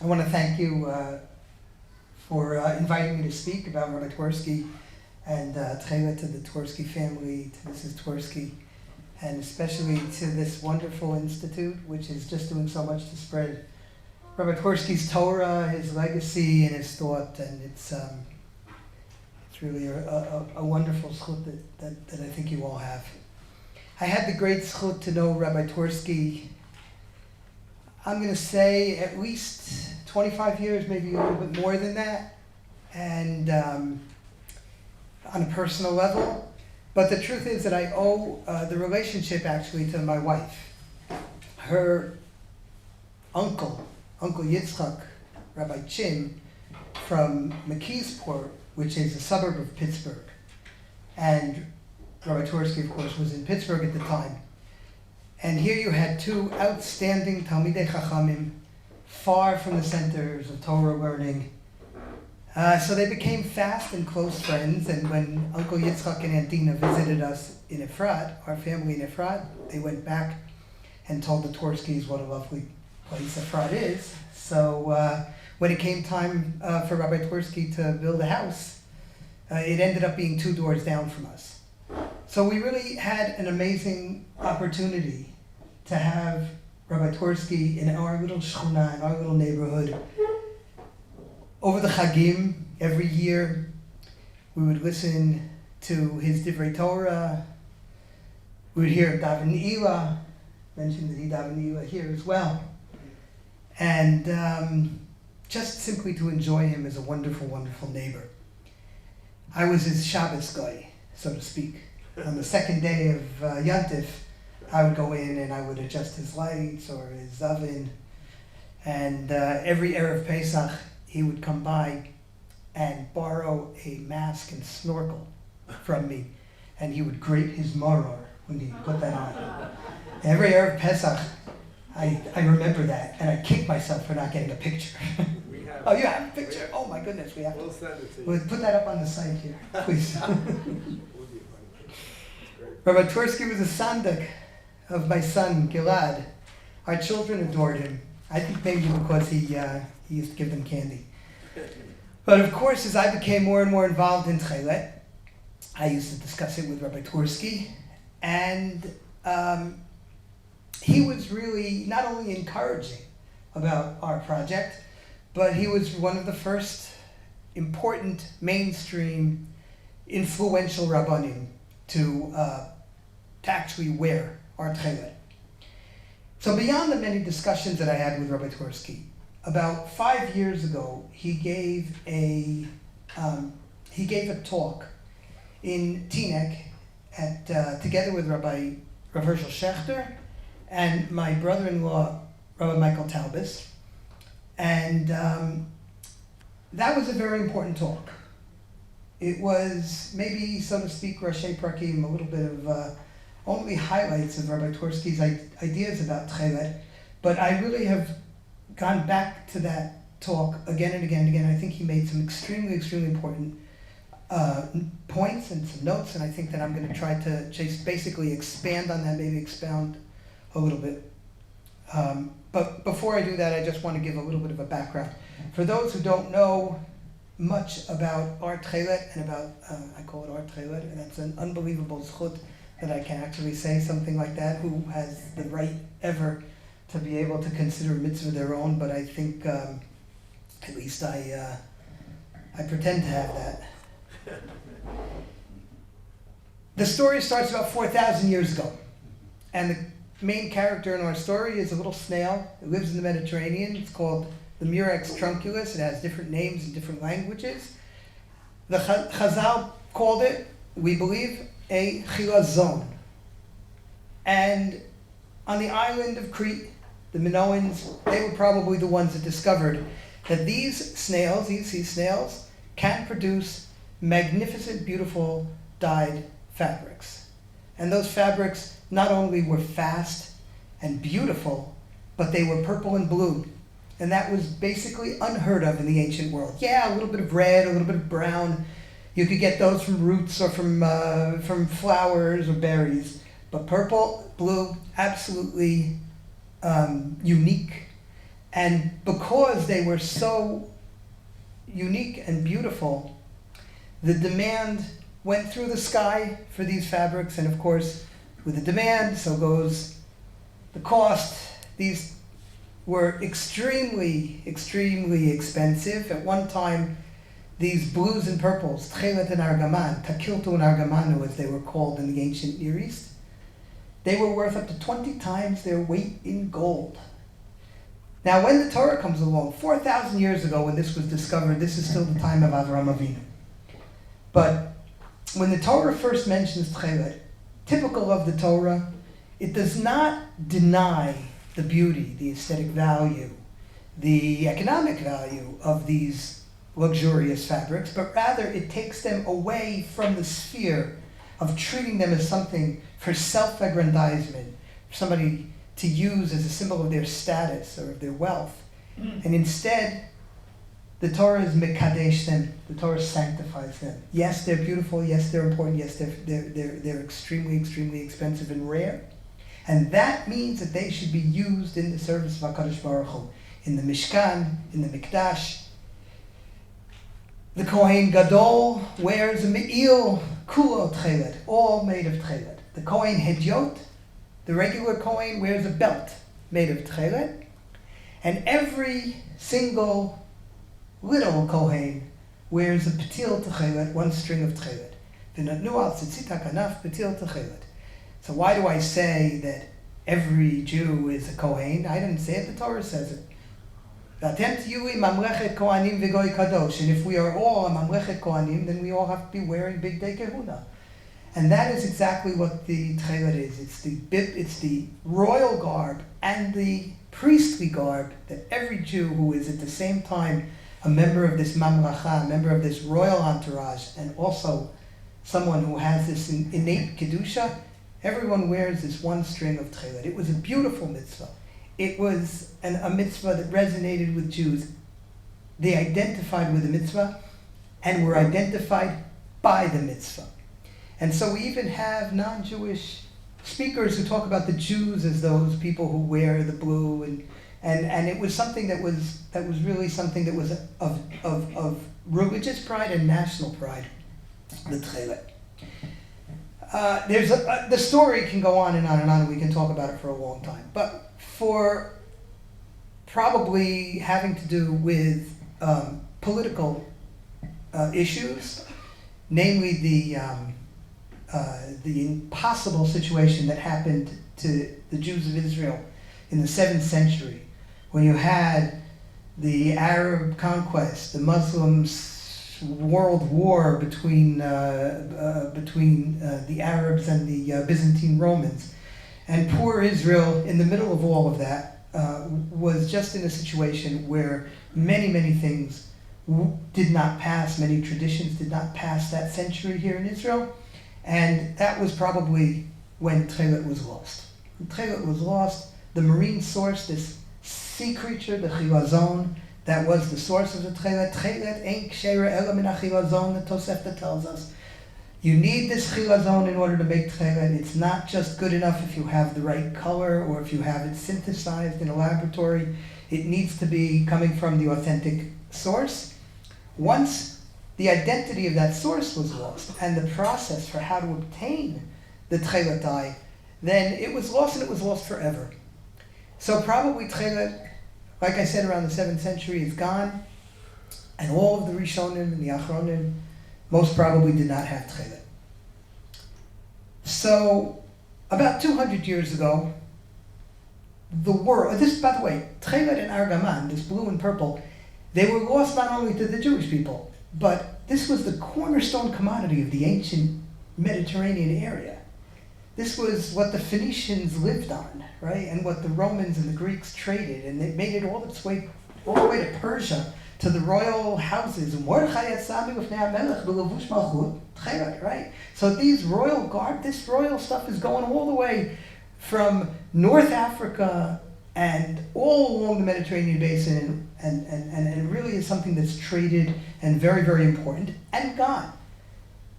I want to thank you for inviting me to speak about Rabbi Twerski and Tekhelet, to the Twerski family, to Mrs. Twerski, and especially to this wonderful institute, which is just doing so much to spread Rabbi Twerski's Torah, his legacy, and his thought, and it's really a wonderful zchut that I think you all have. I had the great zchut to know Rabbi Twerski, I'm going to say at least 25 years, maybe a little bit more than that, and on a personal level. But the truth is that I owe the relationship actually to my wife. Her uncle Yitzchak, Rabbi Chin, from McKeesport, which is a suburb of Pittsburgh. And Rabbi Twerski, of course, was in Pittsburgh at the time. And here you had two outstanding Talmidei Chachamim, far from the centers of Torah learning. So they became fast and close friends, and when Uncle Yitzchak and Aunt Dina visited us in Efrat, our family in Efrat, they went back and told the Twerskis what a lovely place Efrat is. So when it came time for Rabbi Twerski to build a house, it ended up being 2 doors down from us. So we really had an amazing opportunity to have Rabbi Twerski in our little shchuna, in our little neighborhood. Over the Chagim, every year, we would listen to his Divrei Torah. We would hear Daven Ila, mentioned that he Daven Ila here as well. And just simply to enjoy him as a wonderful, wonderful neighbor. I was his Shabbos guy, so to speak. On the second day of Yantif, I would go in and I would adjust his lights or his oven. And every Erev Pesach, he would come by and borrow a mask and snorkel from me. And he would grate his maror when he put that on. Every Erev Pesach, I remember that, and I kick myself for not getting a picture. Oh, you have a picture? Oh my goodness, we have to. We'll send it to you. We'll put that up on the site here, please. Rabbi Twerski was a sandak of my son, Gilad. Our children adored him. I think maybe because he used to give them candy. But of course, as I became more and more involved in Tekhelet, I used to discuss it with Rabbi Twerski. And he was really not only encouraging about our project, but he was one of the first important mainstream influential rabbanim to actually wear our Tekhelet. So beyond the many discussions that I had with Rabbi Twerski, about 5 years ago, he gave a talk in Teaneck together with Rabbi Rav Hershel Schechter and my brother-in-law, Rabbi Michael Talbis. And that was a very important talk. It was maybe, so to speak, Rashi Prakim, a little bit of only highlights of Rabbi Twerski's ideas about Tekhelet, but I really have gone back to that talk again and again and again. I think he made some extremely, extremely important points and some notes, and I think that I'm going to try to just basically expand on that, maybe expound a little bit. But before I do that, I just want to give a little bit of a background. For those who don't know much about our Tekhelet and about, I call it our Tekhelet, and it's an unbelievable zchut that I can actually say something like that. Who has the right ever to be able to consider mitzvah their own? But I think, at least I pretend to have that. The story starts about 4,000 years ago, and the main character in our story is a little snail. It lives in the Mediterranean. It's called the Murex trunculus. It has different names in different languages. The Chazal called it, we believe, a chilazon. And on the island of Crete, the Minoans, they were probably the ones that discovered that these snails, these sea snails, can produce magnificent, beautiful dyed fabrics. And those fabrics not only were fast and beautiful, but they were purple and blue. And that was basically unheard of in the ancient world. Yeah, a little bit of red, a little bit of brown. You could get those from roots or from flowers or berries. But purple, blue, absolutely unique And because they were so unique and beautiful, the demand went through the sky for these fabrics, and of course, with the demand, so goes the cost. These were extremely, extremely expensive. At one time, these blues and purples, Tekhelet and Argaman, Takiltu and Argamanu as they were called in the ancient Near East, they were worth up to 20 times their weight in gold. Now, when the Torah comes along, 4,000 years ago when this was discovered, this is still the time of Avraham Avinu. But when the Torah first mentions Tekhelet, typical of the Torah, it does not deny the beauty, the aesthetic value, the economic value of these luxurious fabrics, but rather it takes them away from the sphere of treating them as something for self-aggrandizement, somebody to use as a symbol of their status or of their wealth. And instead, the Torah is mekadesh them. The Torah sanctifies them. Yes, they're beautiful. Yes, they're important. Yes, they're extremely, extremely expensive and rare. And that means that they should be used in the service of HaKadosh Baruch Hu. In the Mishkan, in the Mikdash. The Kohen Gadol wears a Me'il Kulo Tekhelet, all made of Tekhelet. The Kohen Hedyot, the regular Kohen, wears a belt made of Tekhelet. And every single little Kohen wears a Ptil Tekhelet, one string of Tekhelet. V'natnu al tzitzit hakanaf Ptil Tekhelet. So why do I say that every Jew is a Kohen? I didn't say it, the Torah says it. And if we are all a Mamlechet Kohanim, then we all have to be wearing Big Day Kehuna. And that is exactly what the Tekhelet is. It's the royal garb and the priestly garb that every Jew who is at the same time a member of this Mamlacha, a member of this royal entourage, and also someone who has this innate Kedusha, everyone wears this one string of Tekhelet. It was a beautiful mitzvah. It was a mitzvah that resonated with Jews. They identified with the mitzvah and were identified by the mitzvah. And so we even have non-Jewish speakers who talk about the Jews as those people who wear the blue, and it was something that was really something that was of religious pride and national pride, the Tekhelet. The story can go on and on and on, and we can talk about it for a long time. But for probably having to do with political issues, namely the impossible situation that happened to the Jews of Israel in the 7th century, when you had the Arab conquest, the Muslims' world war between the Arabs and the Byzantine Romans. And poor Israel, in the middle of all of that, was just in a situation where many, many things did not pass, many traditions did not pass that century here in Israel. And that was probably when Tekhelet was lost. When Tekhelet was lost, the marine source, this sea creature, the chilazon, that was the source of the Tekhelet. Tekhelet ain't ksheira ela min hachilazon, the Tosefta tells us. You need this chilazon in order to make Tekhelet. It's not just good enough if you have the right color or if you have it synthesized in a laboratory. It needs to be coming from the authentic source. Once the identity of that source was lost and the process for how to obtain the Tekhelet dye, then it was lost, and it was lost forever. So probably Tekhelet, like I said, around the 7th century is gone, and all of the Rishonim and the Achronim most probably did not have Tekhelet. So about 200 years ago, the world, this, by the way, Tekhelet and Argaman, this blue and purple, they were lost not only to the Jewish people, but this was the cornerstone commodity of the ancient Mediterranean area. This was what the Phoenicians lived on, right? And what the Romans and the Greeks traded, and they made it all the way to Persia, to the royal houses. Right? So these royal garb, this royal stuff is going all the way from North Africa and all along the Mediterranean basin, and it really is something that's traded and very, very important, and gone.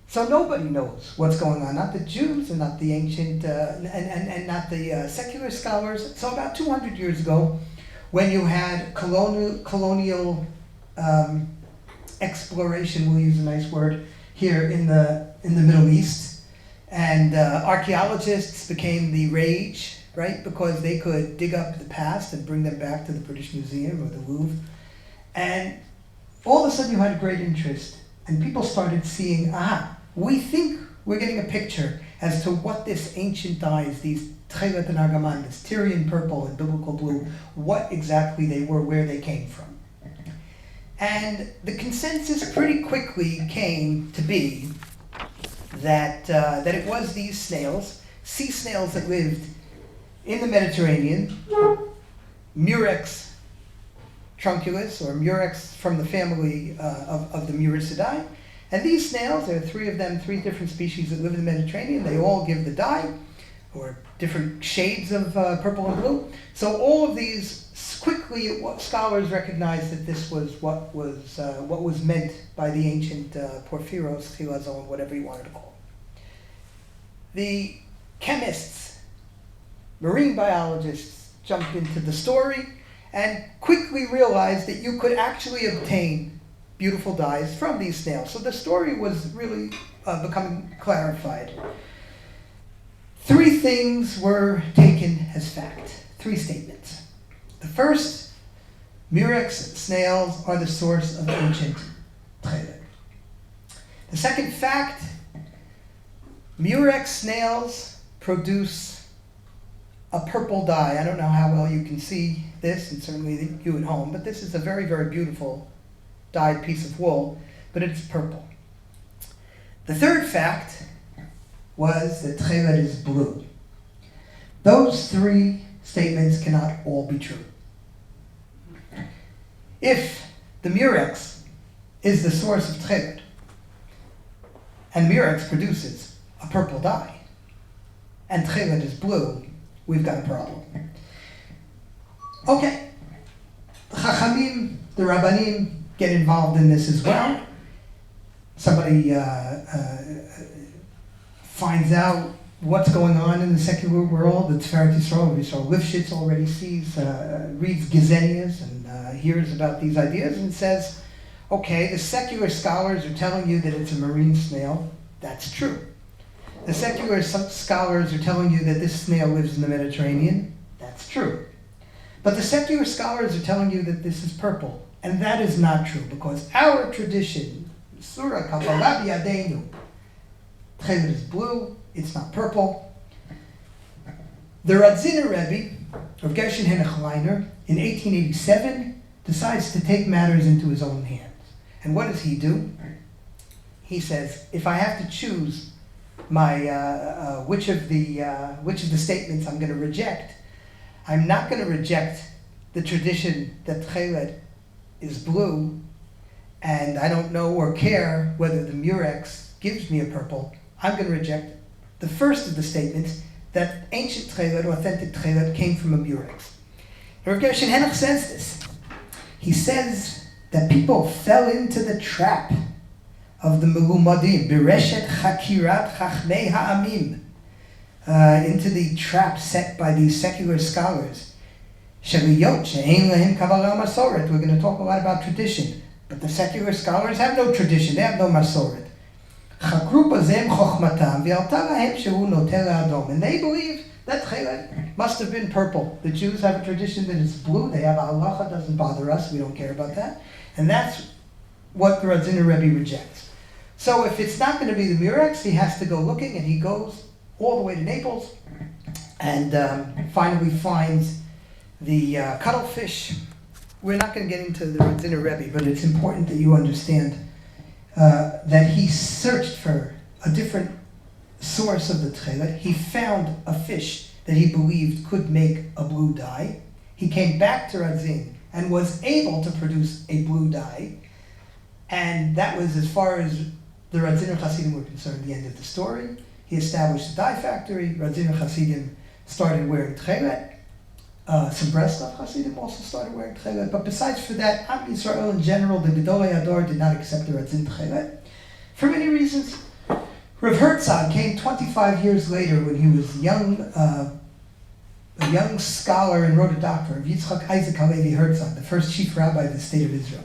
So nobody knows what's going on, not the Jews and not the ancient, and not the secular scholars. So about 200 years ago, when you had colonial exploration, we'll use a nice word here in the Middle East, and archaeologists became the rage, right? Because they could dig up the past and bring them back to the British Museum or the Louvre. And all of a sudden you had a great interest, and people started seeing, we think we're getting a picture as to what this ancient dyes, these Tekhelet and Argaman, this Tyrian purple and biblical blue, what exactly they were, where they came from. And the consensus pretty quickly came to be that it was these snails, sea snails that lived in the Mediterranean, Murex trunculus, or Murex from the family of the Muricidae. And these snails, there are three of them, three different species that live in the Mediterranean. They all give the dye, or different shades of purple and blue. So all of these, quickly scholars recognized that this was what was meant by the ancient Porphyros, Chilazon, whatever you wanted to call it. The chemists, marine biologists jumped into the story and quickly realized that you could actually obtain beautiful dyes from these snails. So the story was really becoming clarified. Three things were taken as fact, three statements. The first, Murex snails are the source of ancient Tekhelet. The second fact, Murex snails produce a purple dye. I don't know how well you can see this, and certainly you at home, but this is a very, very beautiful dyed piece of wool, but it's purple. The third fact was that Tekhelet is blue. Those three statements cannot all be true. If the Murex is the source of Tekhelet, and Murex produces a purple dye, and Tekhelet is blue, we've got a problem. Okay, the Chachamim, the Rabbanim, get involved in this as well. Somebody finds out what's going on in the secular world. The Tiferet Yisrael, Lifshitz already sees, reads Gesenias and hears about these ideas and says, okay, the secular scholars are telling you that it's a marine snail. That's true. The secular scholars are telling you that this snail lives in the Mediterranean. That's true. But the secular scholars are telling you that this is purple. And that is not true, because our tradition, Surah Kabbalah B'Yadeinu, Tekhelet is blue, it's not purple. The Radziner Rebbe, of Gershon Henech-Leiner, in 1887, decides to take matters into his own hands. And what does he do? He says, if I have to choose my which of the statements I'm going to reject, I'm not going to reject the tradition that Tekhelet is blue, and I don't know or care whether the Murex gives me a purple. I'm going to reject the first of the statements that ancient Tekhelet, authentic Tekhelet, came from a Murex. Rav Gershon Henech says this. He says that people fell into the trap of the Melumadim, Bereshet Chakirat Chachmei Ha'amim, into the trap set by these secular scholars. We're going to talk a lot about tradition, but the secular scholars have no tradition, they have no masoret. And they believe that Tekhelet must have been purple. The Jews have a tradition that it's blue, they have a halacha, doesn't bother us, we don't care about that. And that's what the Radziner Rebbe rejects. So if it's not going to be the Murex, he has to go looking, and he goes all the way to Naples, and finally finds the cuttlefish. We're not going to get into the Radziner Rebbe, but it's important that you understand that he searched for a different source of the Tekhelet. He found a fish that he believed could make a blue dye. He came back to Radzin and was able to produce a blue dye. And that was, as far as the Radziner Hasidim were concerned, the end of the story. He established a dye factory. Radziner Hasidim started wearing Tekhelet. Some Breslov Hasidim also started wearing Tekhelet. But besides for that, Am Yisrael in general, the Gedolei Hador, did not accept the Radzin Tekhelet for many reasons. Rav Herzog came 25 years later when he was young a young scholar and wrote a doctorate, Yitzchak Isaac Halevi Herzog, the first chief rabbi of the state of Israel.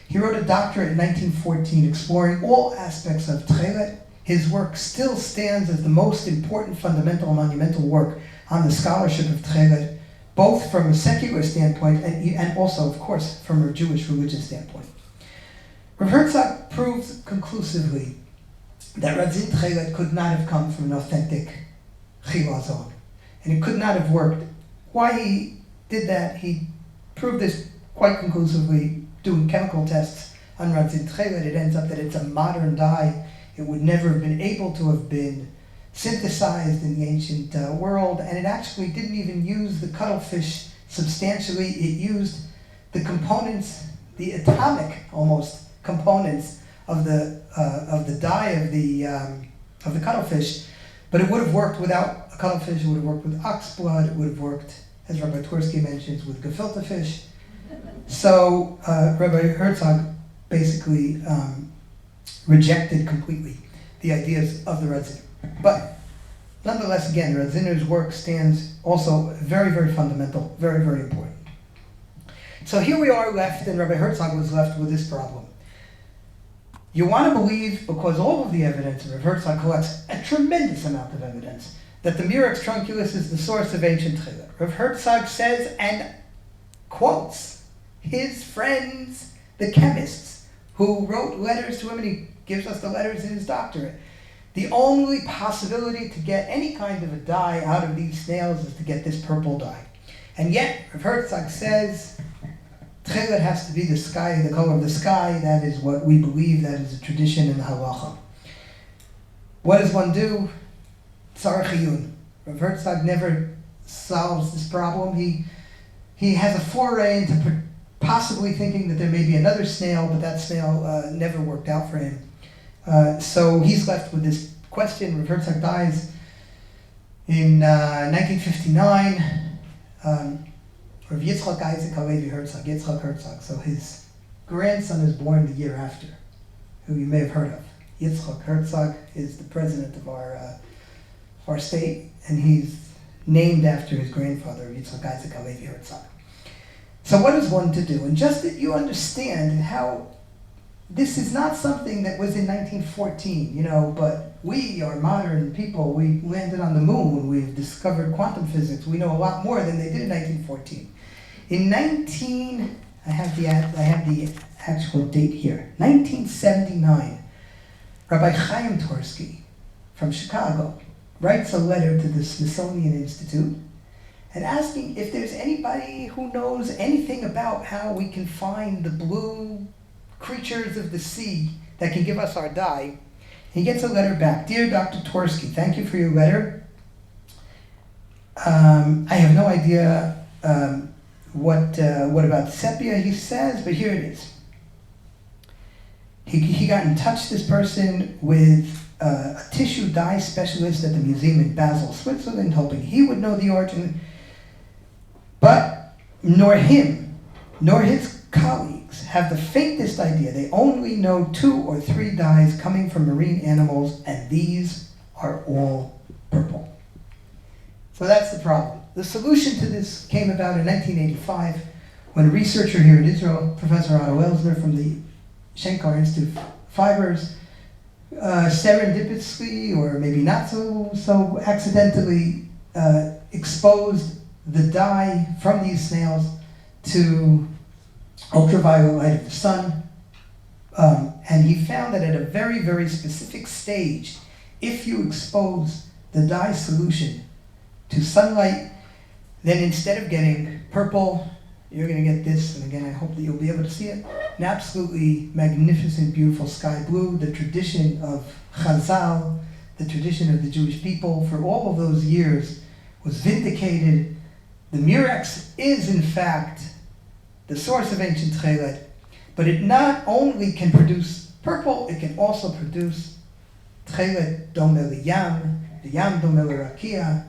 He wrote a doctorate in 1914 exploring all aspects of Tekhelet. His work still stands as the most important fundamental and monumental work on the scholarship of Tekhelet, both from a secular standpoint and also, of course, from a Jewish religious standpoint. Rav Herzog proved conclusively that Radzin Tekhelet could not have come from an authentic chilazon, and it could not have worked. Why he did that, he proved this quite conclusively doing chemical tests on Radzin Tekhelet. It ends up that it's a modern dye. It would never have been able to have been synthesized in the ancient world, and it actually didn't even use the cuttlefish substantially. It used the components, the atomic almost components of the dye of the cuttlefish, but it would have worked without a cuttlefish. It would have worked with ox blood. It would have worked, as Rabbi Twerski mentions, with gefilte fish. So Rabbi Herzog basically rejected completely the ideas of the Radziner. But nonetheless, again, the Radziner's work stands also very, very fundamental, very, very important. So here we are left, and Rabbi Herzog was left with this problem. You want to believe, because all of the evidence, Rabbi Herzog collects a tremendous amount of evidence, that the Murex trunculus is the source of ancient Tekhelet. Rabbi Herzog says, and quotes, his friends, the chemists, who wrote letters to him, and he gives us the letters in his doctorate. The only possibility to get any kind of a dye out of these snails is to get this purple dye. And yet, Rav Herzog says, Tekhelet has to be the sky, the color of the sky. That is what we believe, that is a tradition in the halacha. What does one do? Tzar chiyun. Rav Herzog never solves this problem. He has a foray into possibly thinking that there may be another snail, but that snail never worked out for him. So he's left with this question. Rav Herzog dies in 1959. Rav Yitzchak Isaac Halevi Herzog, Yitzchak Herzog. So his grandson is born the year after, who you may have heard of. Yitzchak Herzog is the president of our state, and he's named after his grandfather, Yitzchak Isaac Halevi Herzog. So what is one to do? And just that you understand how this is not something that was in 1914, but we are modern people. We landed on the moon. We've discovered quantum physics. We know a lot more than they did in 1914. I have the actual date here. 1979, Rabbi Chaim Twerski from Chicago writes a letter to the Smithsonian Institute and asking if there's anybody who knows anything about how we can find the blue creatures of the sea that can give us our dye. He gets a letter back. Dear Dr. Twerski, thank you for your letter. I have no idea what about sepia, he says, but here it is. He got in touch, this person, with a tissue dye specialist at the museum in Basel, Switzerland, hoping he would know the origin. But nor him, nor his colleagues have the faintest idea. They only know 2 or 3 dyes coming from marine animals, and these are all purple. So that's the problem. The solution to this came about in 1985 when a researcher here in Israel, Professor Otto Elsner from the Shankar Institute of Fibers, serendipitously, or maybe not so accidentally, exposed the dye from these snails to ultraviolet light of the sun. And he found that at a very, very specific stage, if you expose the dye solution to sunlight, then instead of getting purple, you're going to get this, and again, I hope that you'll be able to see it, an absolutely magnificent, beautiful sky blue, the tradition of Chazal, the tradition of the Jewish people for all of those years was vindicated. The Murex is, in fact, the source of ancient Tekhelet, but it not only can produce purple, it can also produce Tekhelet dome liyam, the yam dome l'rakia,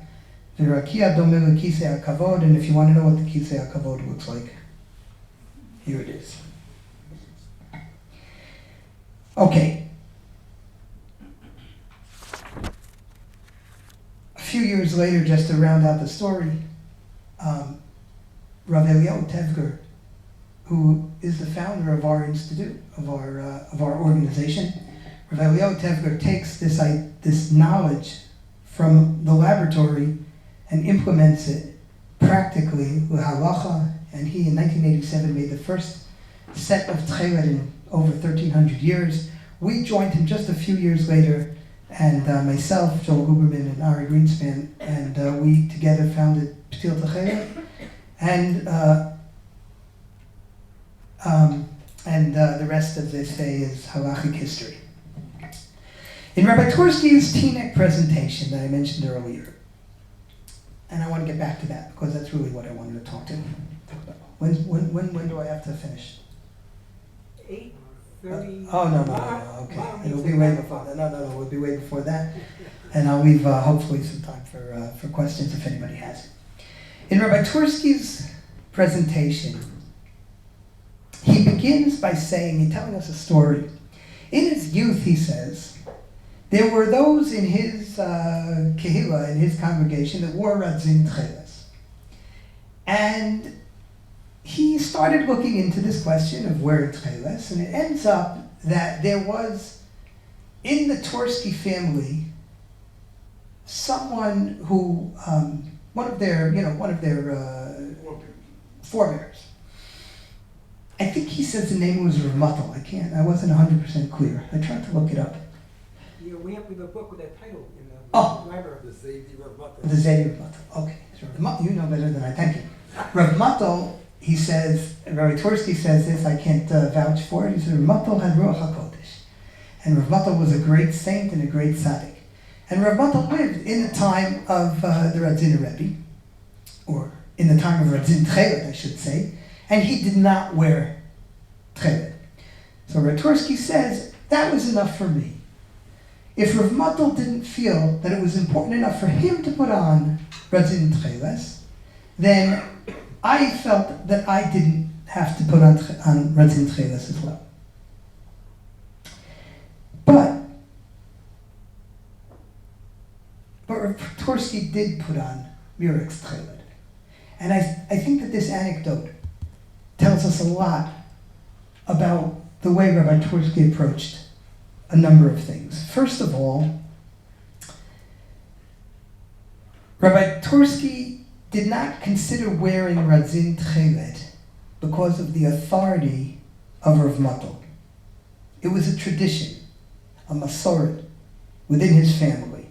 the rakia dome l'kisei hakavod, and if you want to know what the kisei hakavod looks like, here it is. Okay. A few years later, just to round out the story, Rabbi Tevger, who is the founder of our institute, of our organization. Rabbi Tevger takes this knowledge from the laboratory and implements it practically with halacha, and he in 1987 made the first set of Tekhelet in over 1,300 years. We joined him just a few years later, and myself, Joel Guberman, and Ari Greenspan, and we together founded Ptil Tekhelet, and the rest of this day is halachic history. In Rabbi Twerski's Teaneck presentation that I mentioned earlier, and I want to get back to that because that's really what I wanted to talk about. When do I have to finish? 8:30. No. Okay, it'll be way before that. No, it'll be way before that, and I'll leave hopefully some time for questions if anybody has it. In Rabbi Twerski's presentation, he begins by telling us a story. In his youth, he says, there were those in his kehillah, in his congregation, that wore radzin tcheles. And he started looking into this question of wearing tcheles, and it ends up that there was, in the Twerski family, someone who, one of their forebears. I think he says the name was Rav. I wasn't 100% clear. I tried to look it up. Yeah, we have a book with that title in the library. The Zaydi Rav. The Zaydi Rav. Okay. So you know better than I, thank you. Rav, he says, Rabbi Twerski says this, I can't vouch for it. He said, Rav had Ruach HaKodesh. And Rav was a great saint and a great tzaddik. And Rav lived in the time of the Radzin Rebbe, or in the time of Radzin Tekhelet, I should say, and he did not wear Tekhelet. So Rabbi Twerski says, that was enough for me. If Rav didn't feel that it was important enough for him to put on Radzin Tekhelet, then I felt that I didn't have to put on Radzin Tekhelet as well. But Rav Twerski did put on Murex Tekhelet. And I think that this anecdote tells us a lot about the way Rabbi Twerski approached a number of things. First of all, Rabbi Twerski did not consider wearing Radzin Tekhelet because of the authority of Rav Motl. It was a tradition, a masoret within his family.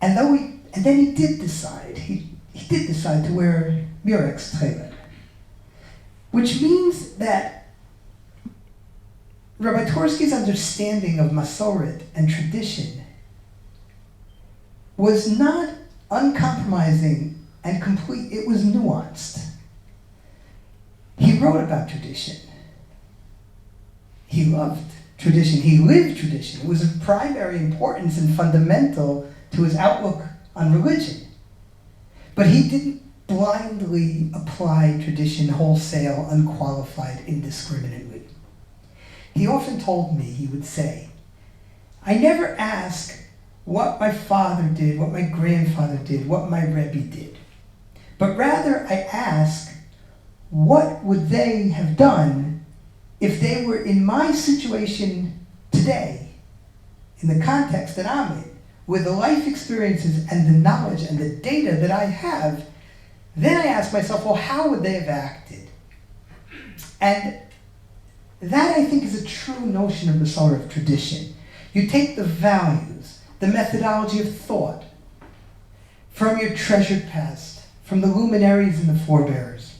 And then he did decide to wear Murex Tekhelet, which means that Rabbi Twerski's understanding of masoret and tradition was not uncompromising and complete, it was nuanced. He wrote about tradition. He loved tradition. He lived tradition. It was of primary importance and fundamental to his outlook on religion. But he didn't blindly apply tradition wholesale, unqualified, indiscriminately. He often told me, he would say, I never ask what my father did, what my grandfather did, what my Rebbe did. But rather I ask, what would they have done if they were in my situation today, in the context that I'm in, with the life experiences and the knowledge and the data that I have? Then I ask myself, well, how would they have acted? And that, I think, is a true notion of the soul of tradition. You take the values, the methodology of thought from your treasured past, from the luminaries and the forebears,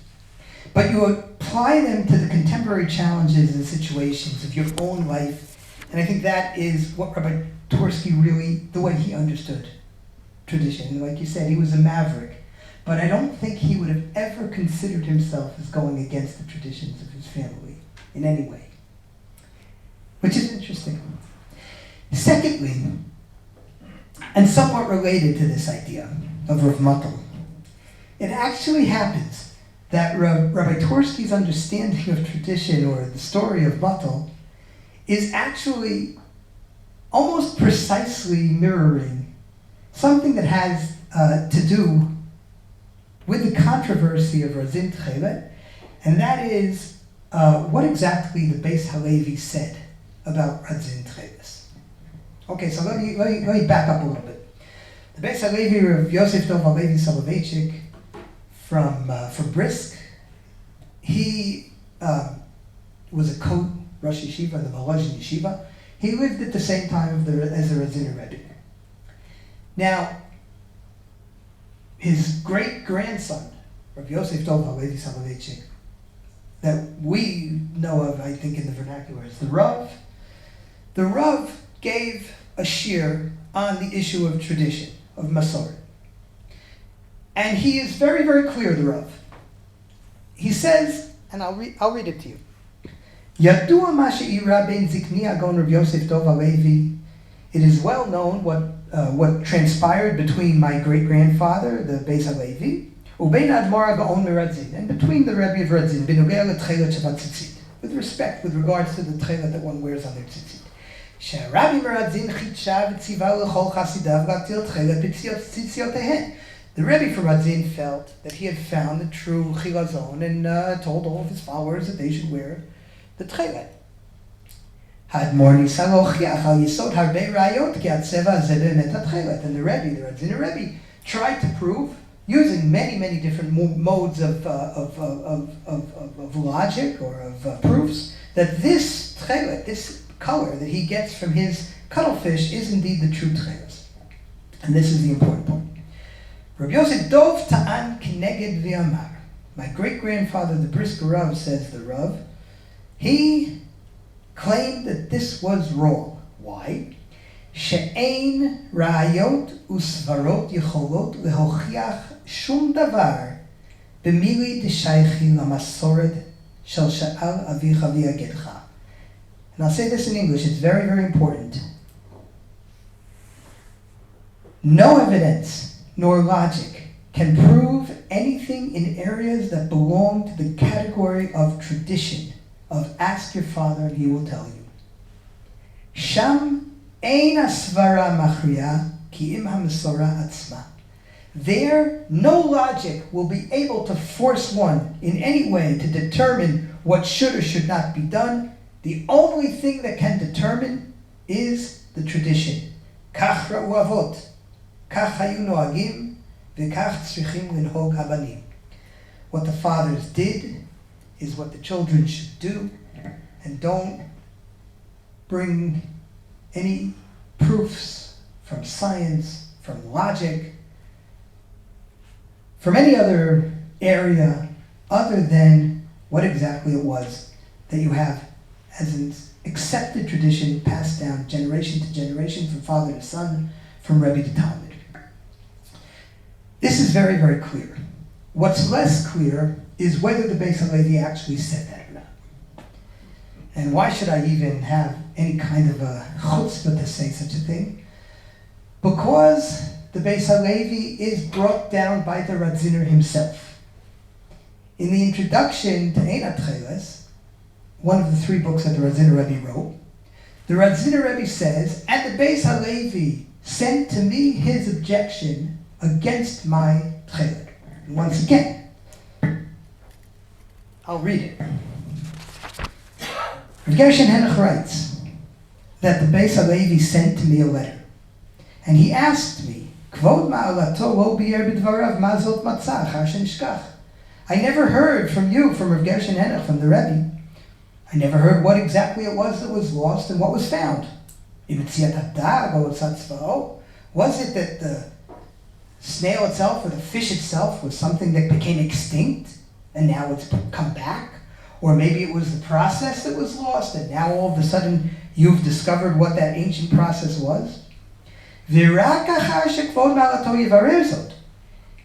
but you apply them to the contemporary challenges and situations of your own life. And I think that is what Rabbi Twerski really, the way he understood tradition. And like you said, he was a maverick. But I don't think he would have ever considered himself as going against the traditions of his family in any way, which is interesting. Secondly, and somewhat related to this idea of Rav Motl, it actually happens that Rabbi Twerski's understanding of tradition, or the story of Ptil, is actually almost precisely mirroring something that has to do with the controversy of Razin Tekhelet, and that is what exactly the Beis Halevi said about Razin Tekhelet. Okay, so let me back up a little bit. The Beis Halevi of Yosef Dov Halevi Soloveitchik from Brisk, he was a Rosh Yeshiva, the Malazhin Yeshiva. He lived at the same time as the Raziner Rebbe. Now, his great-grandson, Rabbi Yosef Dov Halevi Soloveitchik, that we know of, I think, in the vernacular, is the Rav. The Rav gave a shir on the issue of tradition, of Masorah. And he is very, very clear, the Rav. He says, and I'll read it to you. Yadua ma she'ira ben zikni agon Rav Yosef Dov Halevi. It is well known what transpired between my great-grandfather, the Beis Halevi, ubein admor gaon meradzin, and between the Rebbe of Radzin, b'nogea leTchelet shavat tzitzit, with respect, with regards to the tchelet that one wears on their tzitzit. She'Rabbi meradzin chitsha v'tziva l'chol chasidav latil tchelet b'tzitziotehen. The Rebbe from Radzin felt that he had found the true chilazon and told all of his followers that they should wear the tchelet. And the Rebbe, the Radziner Rebbe, tried to prove, using many, many different modes of logic or of proofs, that this tchelet, this color that he gets from his cuttlefish, is indeed the true tchelet. And this is the important point. Rabbi Yosef Dov Ta'an Kineged V'Amar. My great-grandfather, the Brisker Rav, says the Rav, he claimed that this was wrong. Why? She'ein ra'ayot u'svarot yecholot lehochiach shum davar b'mili d'shaychi lamasoret shel sha'al avicha v'yagedcha. And I'll say this in English, it's very, very important. No evidence nor logic can prove anything in areas that belong to the category of tradition, of ask your father and he will tell you. Sham ein asvara machriya ki im ha'masora atzma. There, no logic will be able to force one in any way to determine what should or should not be done. The only thing that can determine is the tradition. Kach ra'u avot, kach hayu noagim, v'kach tzrichim linhog habanim. What the fathers did is what the children should do, and don't bring any proofs from science, from logic, from any other area other than what exactly it was that you have as an accepted tradition passed down generation to generation, from father to son, from Rebbe to Talmud. This is very, very clear. What's less clear is whether the Beis Halevi actually said that or not. And why should I even have any kind of a chutzpah to say such a thing? Because the Beis Halevi is brought down by the Radziner himself. In the introduction to Ein HaTcheles, one of the 3 books that the Radziner Rebbe wrote, the Radziner Rebbe says, and the Beis Halevi sent to me his objection against my Tekhelet. And once again, I'll read it. Rav Gershon Henach writes that the Beis Halevi sent to me a letter, and he asked me, Kvod ma'alato lo bi'er b'dvarav mazot matzah achar shenishkach. I never heard from you, from Rav Gershon Henach, from the Rebbe. I never heard what exactly it was that was lost and what was found. Was it that the snail itself or the fish itself was something that became extinct and now it's come back? Or maybe it was the process that was lost and now all of a sudden you've discovered what that ancient process was?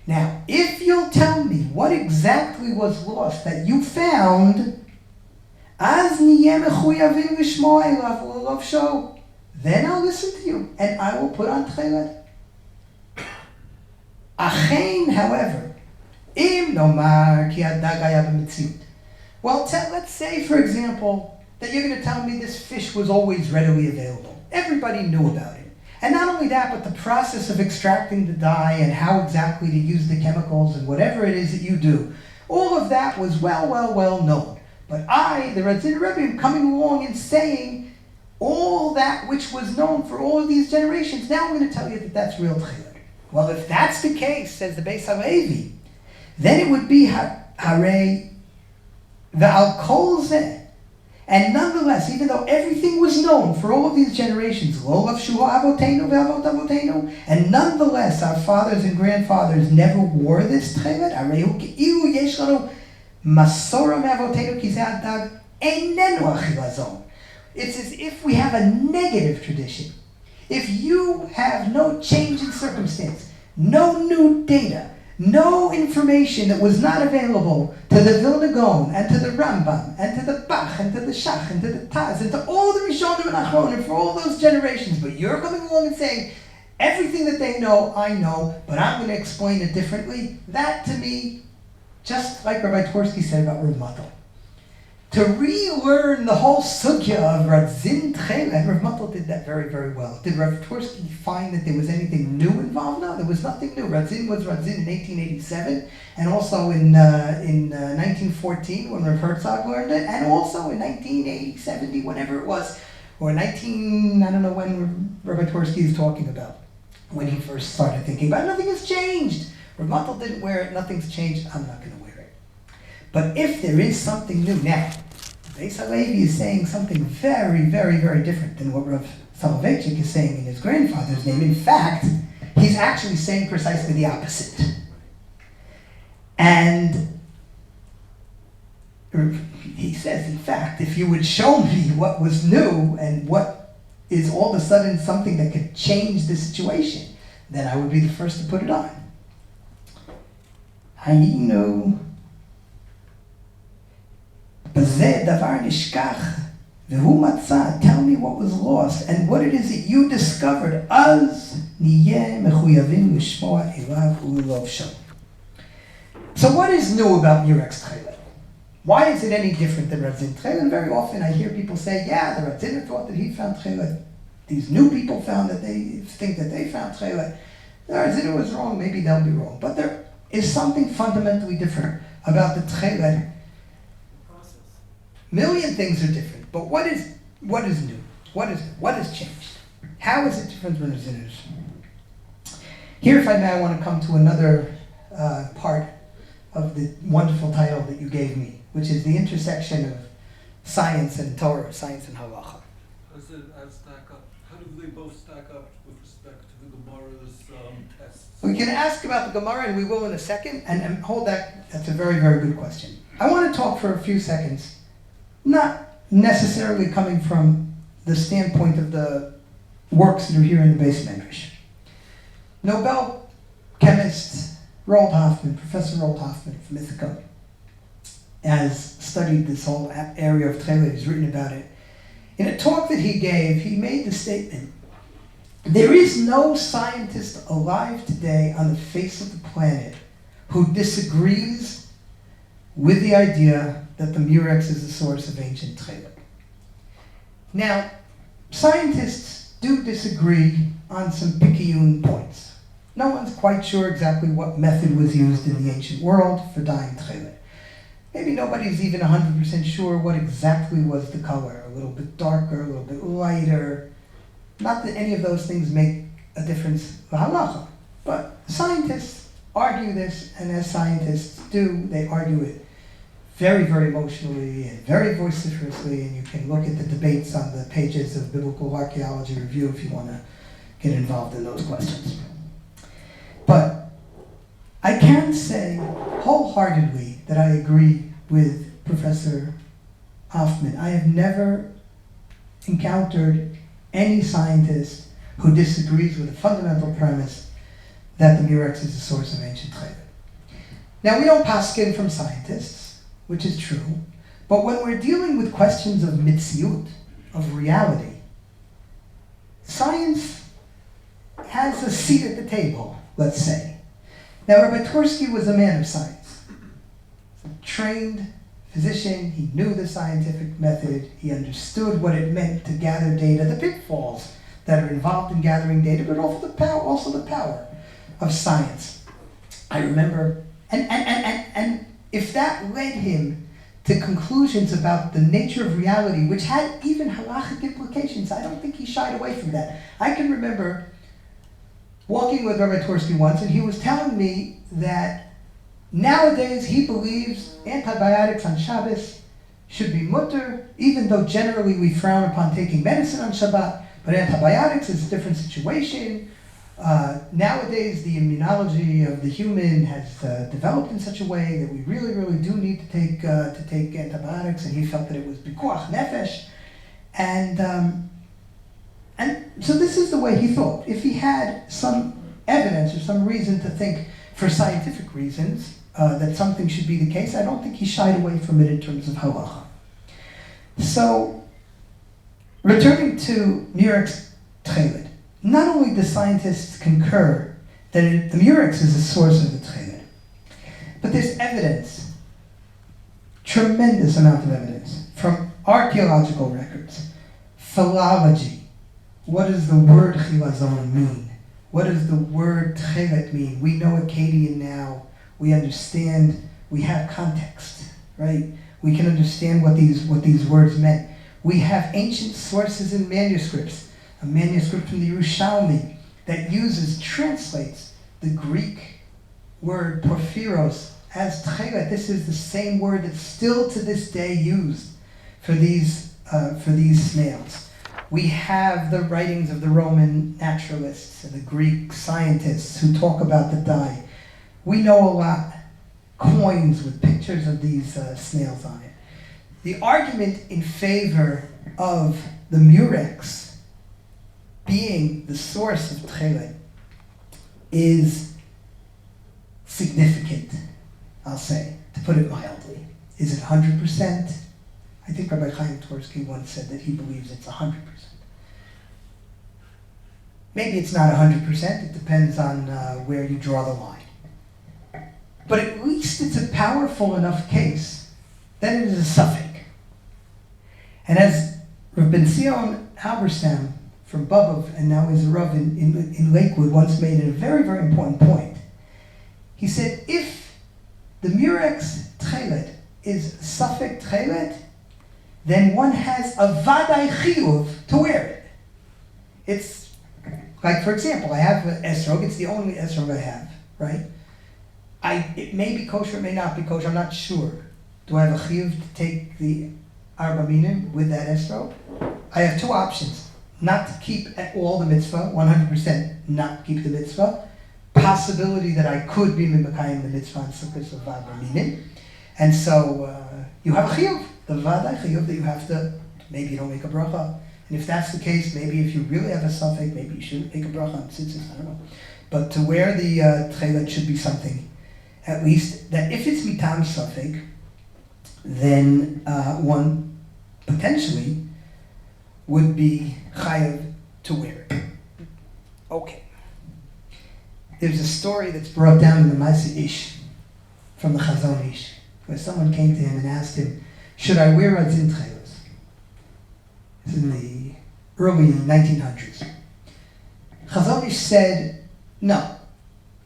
Now, if you'll tell me what exactly was lost that you found, then I'll listen to you and I will put on Tekhelet. However, well, let's say, for example, that you're going to tell me this fish was always readily available. Everybody knew about it. And not only that, but the process of extracting the dye and how exactly to use the chemicals and whatever it is that you do, all of that was well known. But I, the Radzin Rebbe, am coming along and saying all that which was known for all of these generations, now I'm going to tell you that that's real Tekhelet. Well, if that's the case, says the Beis HaLevi, then it would be Harei Ve'al Kol Zeh. And nonetheless, even though everything was known for all of these generations, Lo Lavshu Avotenu Ve'avot Avotenu, and nonetheless our fathers and grandfathers never wore this Tekhelet, Harei Ke'ilu Yesh Lanu Masora Me'avotenu Ki Zeh Adag Einenu Achilazon. It's as if we have a negative tradition. If you have no change in circumstance, no new data, no information that was not available to the Vilna Gaon and to the Rambam and to the Bach and to the Shach and to the Taz and to all the Rishonim and Achronim for all those generations, but you're coming along and saying, everything that they know, I know, but I'm going to explain it differently. That to me, just like Rabbi Twerski said about Rav Ptil, to relearn the whole sugya of Radzin Tekhelet, and Rav Ptil did that very well. Did Rav Twerski find that there was anything new involved? No, there was nothing new. Radzin was Radzin in 1887, and also in 1914 when Rav Herzog learned it, and also in 1980, 70, whenever it was, or 19, I don't know when Rabbi Twerski is talking about, when he first started thinking about it. Nothing has changed. Rav Ptil didn't wear it, nothing's changed, I'm not going to wear it. But if there is something new, now, Beis HaLevi is saying something very different than what Rav Soloveitchik is saying in his grandfather's name. In fact, he's actually saying precisely the opposite. And he says, in fact, if you would show me what was new and what is all of a sudden something that could change the situation, then I would be the first to put it on. Hayinu B'zeh davar nishkach v'hu matzah. Tell me what was lost and what it is that you discovered. Az niyeh mechuyavim l'shmoa elav u'lov sham. So what is new about Murex Tekhelet? Why is it any different than Radzin Tekhelet? And very often I hear people say, yeah, the Radzin thought that he found Tekhelet. These new people found that they think that they found Tekhelet. The Radzin was wrong, maybe they'll be wrong. But there is something fundamentally different about the Tekhelet. Million things are different, but what is new? What has changed? How is it different from Radzin? Here, if I may, I want to come to another part of the wonderful title that you gave me, which is the intersection of science and Torah, science and halacha. How does it stack up? How do they both stack up with respect to the Gemara's tests? We can ask about the Gemara, and we will in a second, and hold that. That's a very good question. I want to talk for a few seconds, not necessarily coming from the standpoint of the works that are here in the Beis Medrash. Nobel chemist Roald Hoffman, Professor Roald Hoffman from Ithaca, has studied this whole area of Tekhelet. He's written about it. In a talk that he gave, he made the statement, there is no scientist alive today on the face of the planet who disagrees with the idea that the Murex is the source of ancient Tekhelet. Now, scientists do disagree on some picayune points. No one's quite sure exactly what method was used in the ancient world for dyeing Tekhelet. Maybe nobody's even 100% sure what exactly was the color. A little bit darker, a little bit lighter. Not that any of those things make a difference for halacha. But scientists argue this, and as scientists do, they argue it very emotionally and very vociferously, and you can look at the debates on the pages of Biblical Archaeology Review if you want to get involved in those questions. But I can say wholeheartedly that I agree with Professor Hoffman. I have never encountered any scientist who disagrees with the fundamental premise that the Murex is the source of ancient Tekhelet. Now, we don't paskin from scientists, which is true, but when we're dealing with questions of mitziut, of reality, science has a seat at the table, let's say. Now, Rabbi Twerski was a man of science. A trained physician, he knew the scientific method, he understood what it meant to gather data, the pitfalls that are involved in gathering data, but also the power of science. I remember, and if that led him to conclusions about the nature of reality, which had even halachic implications, I don't think he shied away from that. I can remember walking with Rabbi Twerski once, and he was telling me that nowadays he believes antibiotics on Shabbos should be mutter, even though generally we frown upon taking medicine on Shabbat, but antibiotics is a different situation. Nowadays, the immunology of the human has developed in such a way that we really, really do need to take antibiotics, and he felt that it was pikuach nefesh, and so this is the way he thought. If he had some evidence or some reason to think, for scientific reasons, that something should be the case, I don't think he shied away from it in terms of halacha. So, returning to Murek's Tekhelet, not only do scientists concur that the Murex is the source of the Tekhelet, but there's evidence, tremendous amount of evidence, from archaeological records, philology. What does the word chilazon mean? What does the word Tekhelet mean? We know Akkadian now. We understand. We have context, right? We can understand what these words meant. We have ancient sources and manuscripts. A manuscript from the Yerushalmi that translates the Greek word porphyros as Tekhelet. This is the same word that's still to this day used for these snails. We have the writings of the Roman naturalists and the Greek scientists who talk about the dye. We know a lot. Coins with pictures of these snails on it. The argument in favor of the Murex being the source of Tekhelet is significant, I'll say, to put it mildly. Is it 100%? I think Rabbi Chaim Twerski once said that he believes it's 100%. Maybe it's not 100%, it depends on where you draw the line. But at least it's a powerful enough case that it is a suffix. And as Rabbi Zion Halberstam from Bobov, and now is a Rav in Lakewood, once made a very, very important point. He said, if the Murex Tekhelet is suffix Tekhelet, then one has a vadai chiyuv to wear it. It's like, for example, I have an esrog. It's the only esrog I have, right? It may be kosher, it may not be kosher. I'm not sure. Do I have a chiyuv to take the arba minim with that esrog? I have two options: not to keep all the mitzvah, 100% not keep the mitzvah. Possibility that I could be mimekayim the mitzvah and sukkahs of arba minim, and so you have a chiyuv, the vadai chiyuv that you have to. Maybe you don't make a bracha. And if that's the case, maybe if you really have a suffix, maybe you shouldn't make a bracha on tzitzis, I don't know. But to wear the Tekhelet should be something, at least, that if it's mitam suffix, then one potentially would be chayav to wear it. Okay. There's a story that's brought down in the Maaseh Ish, from the Chazon Ish, where someone came to him and asked him, should I wear a zin Tekhelet? This is in the early 1900s. Chazon Ish said, no,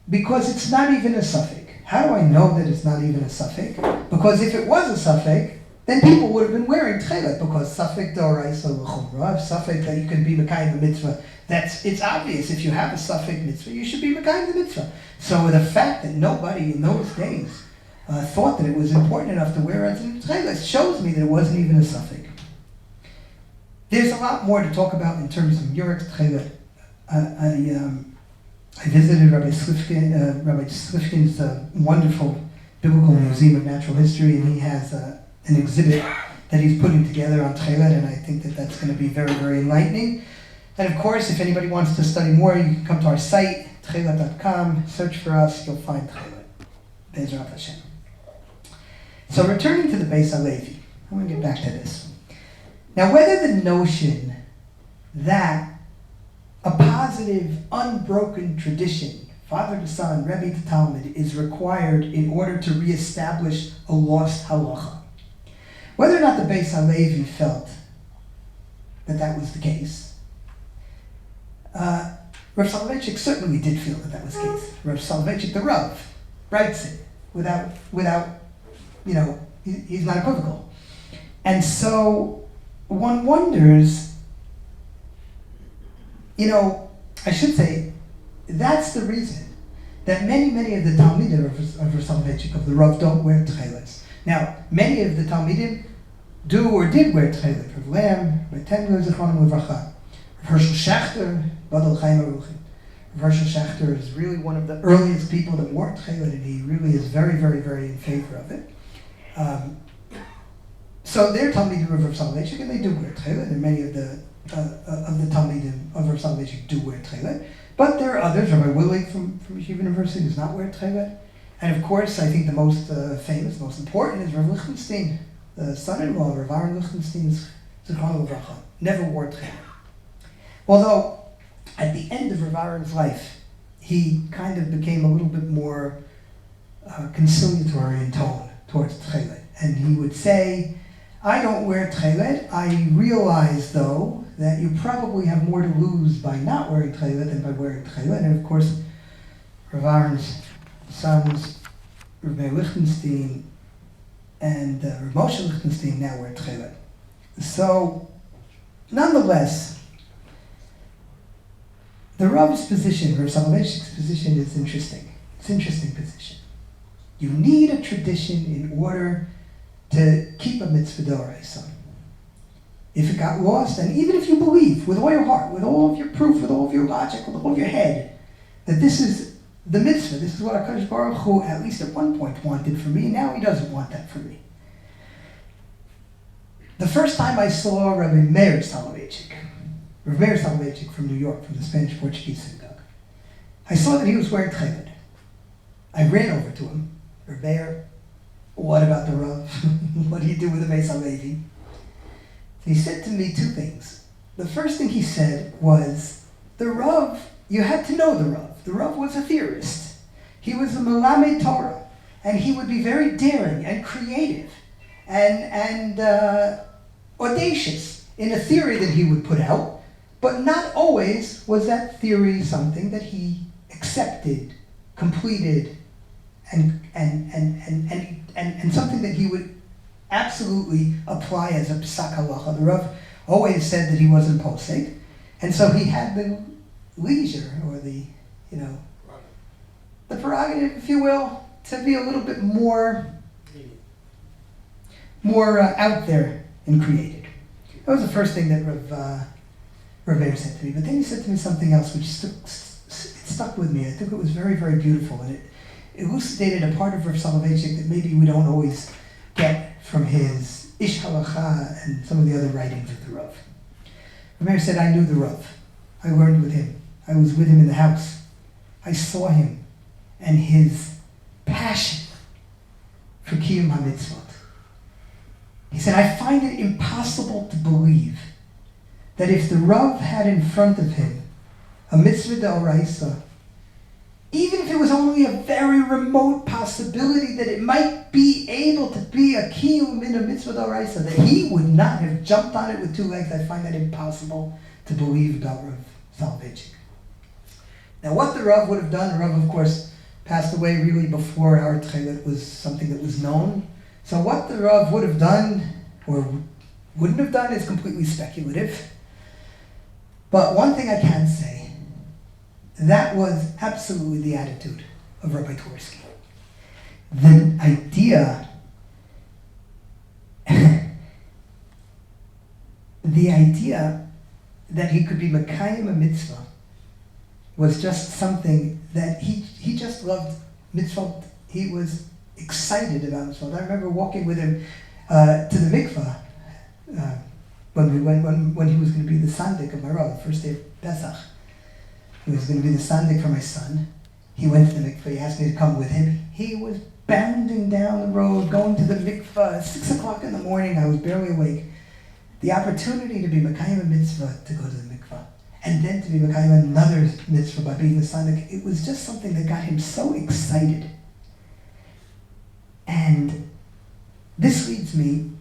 because it's not even a suffix. How do I know that it's not even a suffix? Because if it was a suffix, then people would have been wearing Tekhelet, because suffix d'oraisa l'chumra, suffix that you can be mekayim the mitzvah, it's obvious. If you have a suffix mitzvah, you should be mekayim the mitzvah. So the fact that nobody in those days thought that it was important enough to wear a Tekhelet shows me that it wasn't even a suffix. There's a lot more to talk about in terms of Murex Tekhelet. I visited Rabbi Slifkin's wonderful Biblical Museum of Natural History, and he has an exhibit that he's putting together on Tekhelet, and I think that that's going to be very, very enlightening. And of course, if anybody wants to study more, you can come to our site, tekhelet.com, search for us, you'll find Tekhelet. Be'ezrat Hashem. So returning to the Beis HaLevi, I'm going to get back to this. Now, whether the notion that a positive, unbroken tradition, father to son, Rebbe to Talmud, is required in order to reestablish a lost halacha, whether or not the Beis HaLevi felt that that was the case, Rav Soloveitchik certainly did feel that was the case. Rav Soloveitchik, the Rav, writes it without, he's not equivocal. And so one wonders, I should say, that's the reason that many of the Talmidim of Rav Soloveitchik, of the Rav, don't wear Tekhelet. Now, many of the Talmidim do or did wear Tekhelet. Rav Lamb, Rav Tendler, Zichronim Livracha. Rav Hershel Schachter, Badal Chaim Aruchin. Rav Hershel Schachter is really one of the earliest people that wore Tekhelet, and he really is very, very, very in favor of it. So they're Talmidim of Rav Soloveitchik, and they do wear Tekhelet, and many of the Talmidim of Rav Soloveitchik do wear Tekhelet. But there are others. Rabbi Willig from Yeshiva University does not wear Tekhelet. And of course, I think the most famous, most important is Rav Lichtenstein, the son-in-law of Rav Aaron Lichtenstein's Zichrono Livracha, never wore Tekhelet. Although, at the end of Rav Aaron's life, he kind of became a little bit more conciliatory in tone towards Tekhelet. And he would say, I don't wear Tekhelet. I realize, though, that you probably have more to lose by not wearing Tekhelet than by wearing Tekhelet. And of course, Rav Aaron's sons, Rav Meir Lichtenstein and Rav Moshe Lichtenstein now wear Tekhelet. So, nonetheless, the Rav's position, Rav Soloveitchik's position, is interesting. It's an interesting position. You need a tradition in order to keep a mitzvah d'oraisa. If it got lost, and even if you believe with all your heart, with all of your proof, with all of your logic, with all of your head, that this is the mitzvah, this is what HaKadosh Baruch Hu at least at one point wanted for me, and now he doesn't want that for me. The first time I saw Rabbi Meir Soloveitchik, Rabbi Meir Soloveitchik from New York, from the Spanish-Portuguese synagogue, I saw that he was wearing Tekhelet. I ran over to him. Rabbi Meir, what about the Rav? What do you do with the Beis HaLevi? He said to me two things. The first thing he said was, the Rav, you had to know the Rav. The Rav was a theorist. He was a Melamed Torah, and he would be very daring and creative and audacious in a theory that he would put out, but not always was that theory something that he accepted, completed, and something that he would absolutely apply as a psak halacha. The Rav always said that he wasn't posek, and so he had the leisure, or the prerogative, if you will, to be a little bit more out there and creative. That was the first thing that Rav Meir said to me. But then he said to me something else which stuck with me. I think it was very, very beautiful, and it elucidated a part of Rav Soloveitchik that maybe we don't always get from his Ish Halacha and some of the other writings of the Rav. Rav Meir said, I knew the Rav. I learned with him. I was with him in the house. I saw him and his passion for Kiyum HaMitzvot. He said, I find it impossible to believe that if the Rav had in front of him a mitzvah d'oraisa, even if it was only a very remote possibility that it might be able to be a kiyum in a mitzvah d'oraisa, that he would not have jumped on it with two legs. I find that impossible to believe about Rav Soloveitchik. Now, what the Rav would have done, the Rav, of course, passed away really before our Tekhelet was something that was known. So what the Rav would have done, or wouldn't have done, is completely speculative. But one thing I can say, that was absolutely the attitude of Rabbi Twerski. The idea that he could be Mekayim a mitzvah was just something that he just loved mitzvot. He was excited about mitzvot. I remember walking with him to the mikvah when he was going to be the sandik of my Rav, the first day of Pesach. He was going to be the sandik for my son. He went to the mikvah. He asked me to come with him. He was bounding down the road, going to the mikvah at 6 o'clock in the morning. I was barely awake. The opportunity to be Mekayim a mitzvah, to go to the mikvah, and then to be Mekayim another mitzvah by being the sandik, it was just something that got him so excited. And this leads me,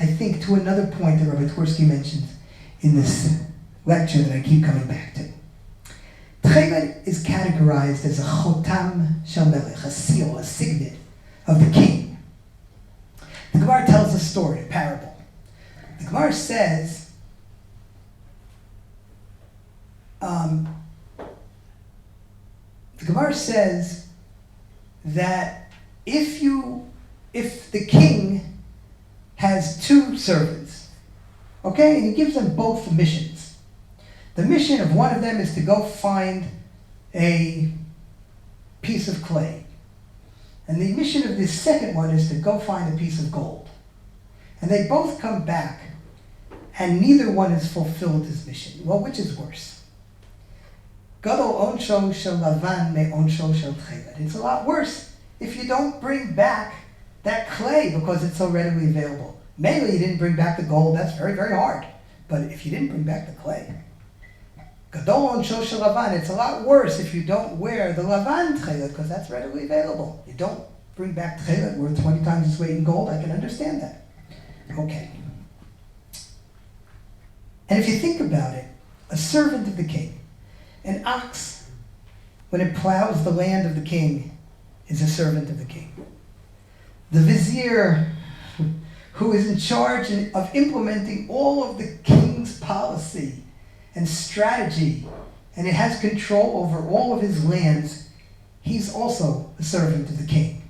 I think, to another point that Rabbi Twerski mentioned in this lecture that I keep coming back to. Tekhelet is categorized as a chotam shel melech, a seal, a signet of the king. The Gemara tells a story, a parable. The Gemara says, that if the king has two servants, okay, and he gives them both missions. The mission of one of them is to go find a piece of clay. And the mission of this second one is to go find a piece of gold. And they both come back, and neither one has fulfilled his mission. Well, which is worse? Gadol onsho shel lavan me onsho shel Tekhelet. It's a lot worse if you don't bring back that clay because it's so readily available. Maybe you didn't bring back the gold, that's very, very hard. But if you didn't bring back the clay, Gadol onsho shel lavan, it's a lot worse if you don't wear the lavan Tekhelet because that's readily available. You don't bring back Tekhelet worth 20 times its weight in gold, I can understand that. Okay. And if you think about it, a servant of the king, an ox, when it plows the land of the king, is a servant of the king. The vizier, who is in charge of implementing all of the king's policy and strategy, and it has control over all of his lands, he's also a servant of the king.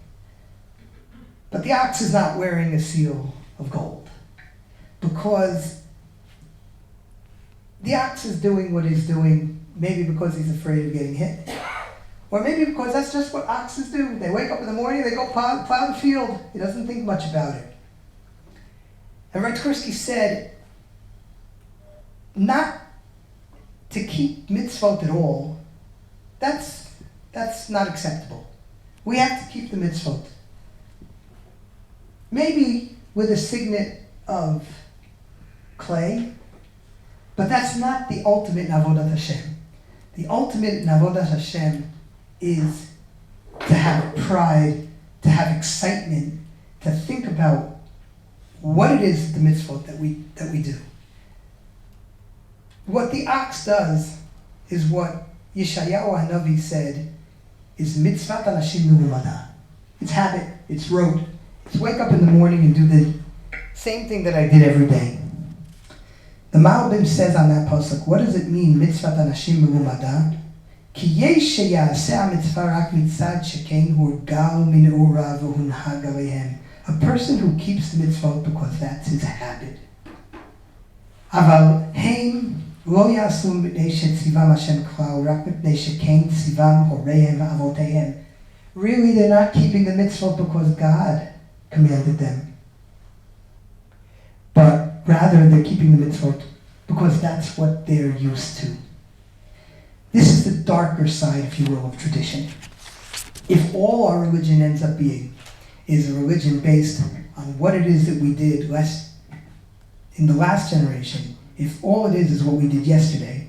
But the ox is not wearing a seal of gold, because the ox is doing what he's doing maybe because he's afraid of getting hit. Or maybe because that's just what oxes do. They wake up in the morning, they go plow the field. He doesn't think much about it. And Rabbi Twerski said, not to keep mitzvot at all, that's not acceptable. We have to keep the mitzvot. Maybe with a signet of clay, but that's not the ultimate in Avodat Hashem. The ultimate in Avodat Hashem is to have pride, to have excitement, to think about what it is, the mitzvot that we do. What the ox does is what Yeshayahu HaNavi said is mitzvat anashim merumada. It's habit, it's rote. It's wake up in the morning and do the same thing that I did every day. The Malbim says on that pasuk, what does it mean, mitzvat anashim merumada? Ki yesh sheyaseh ha-mitzvah rak mitzad shekein hurgal min urav v'hunhag aleihem. A person who keeps the mitzvot because that's his habit. Aval heim lo yasu mipnei shetzivam Hashem klal rak mipnei shekein tzivam horeihem v'avoteihem. Really, they're not keeping the mitzvot because God commanded them, but rather they're keeping the mitzvot because that's what they're used to. This is the darker side, if you will, of tradition. If all our religion ends up being is a religion based on what it is that we did in the last generation, if all it is what we did yesterday,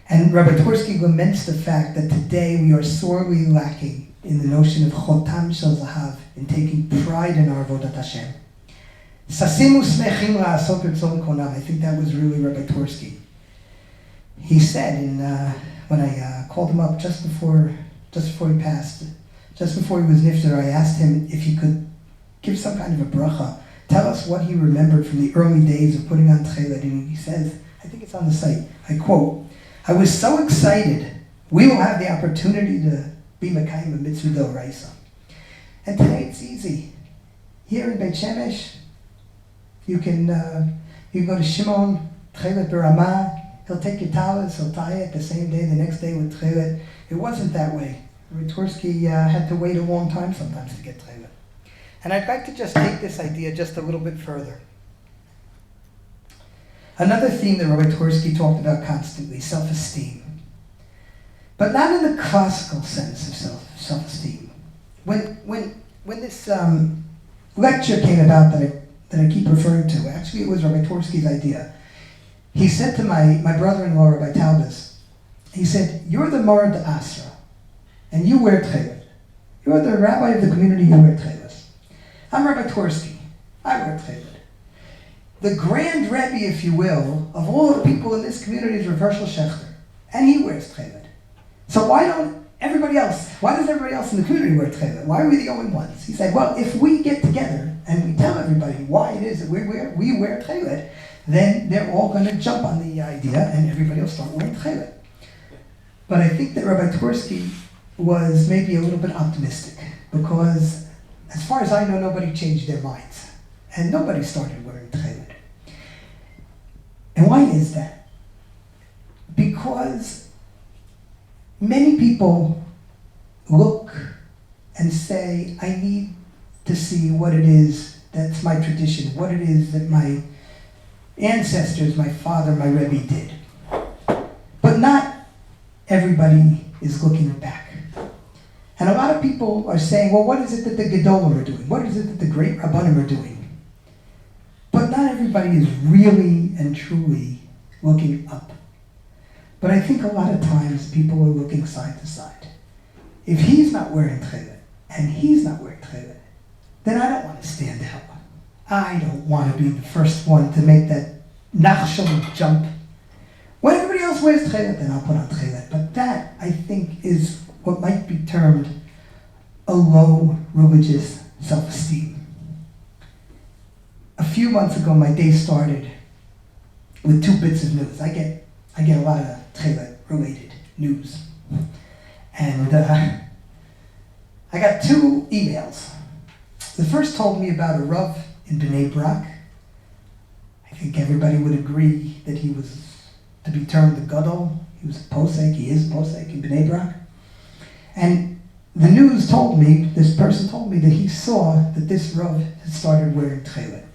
and Rabbi Twerski laments the fact that today we are sorely lacking in the notion of chotam shel zahav, in taking pride in our avodat Hashem. Sasimu smechim la'asot ritzon konam. I think that was really Rabbi Twerski. He said, when I called him up just before he passed, just before he was nifter, I asked him if he could give some kind of a bracha, tell us what he remembered from the early days of putting on Tekhelet. And he says, I think it's on the site, I quote, I was so excited, we will have the opportunity to be Mekayim a mitzvah d'oraisa. And today it's easy. Here in Beit Shemesh, you can go to Shimon, Tekhelet b'Ramah. He'll take your talis, he'll tie it the same day, the next day with Tekhelet. It wasn't that way. Twerski had to wait a long time sometimes to get Tekhelet. And I'd like to just take this idea just a little bit further. Another theme that Rabbi Twerski talked about constantly, self-esteem. But not in the classical sense of self-esteem. When this lecture came about that I keep referring to, actually it was Rabbi Twerski's idea. He said to my brother-in-law, Rabbi Talbis, he said, you're the Morad Asra, and you wear Tekhelet. You're the rabbi of the community, you wear Tekhelet. I'm Rabbi Twerski, I wear Tekhelet. The grand Rebbe, if you will, of all the people in this community is Rav Hershel Shechter, and he wears Tekhelet. So why does everybody else in the community wear Tekhelet? Why are we the only ones? He said, well, if we get together and we tell everybody why it is that we wear Tekhelet, then they're all going to jump on the idea and everybody will start wearing Tekhelet. But I think that Rabbi Twerski was maybe a little bit optimistic because as far as I know, nobody changed their minds and nobody started wearing Tekhelet. And why is that? Because many people look and say, I need to see what it is that's my tradition, what it is that my ancestors, my father, my Rabbi did. But not everybody is looking back. And a lot of people are saying, well, what is it that the Gedolim are doing? What is it that the great Rabbanim are doing? But not everybody is really and truly looking up. But I think a lot of times people are looking side to side. If he's not wearing Tekhelet and he's not wearing Tekhelet, then I don't want to stand out. I don't want to be the first one to make that nachshel jump. When everybody else wears Tekhelet, then I'll put on Tekhelet. But that, I think, is what might be termed a low religious self-esteem. A few months ago, my day started with 2 bits of news. I get a lot of Tekhelet-related news. And I got 2 emails. The first told me about a Rav in Bnei Baruch. I think everybody would agree that he was to be termed the Gadol. He was a posek, he is a posek in Bnei Baruch. And the news told me, this person told me that he saw that this Rav had started wearing Tekhelet.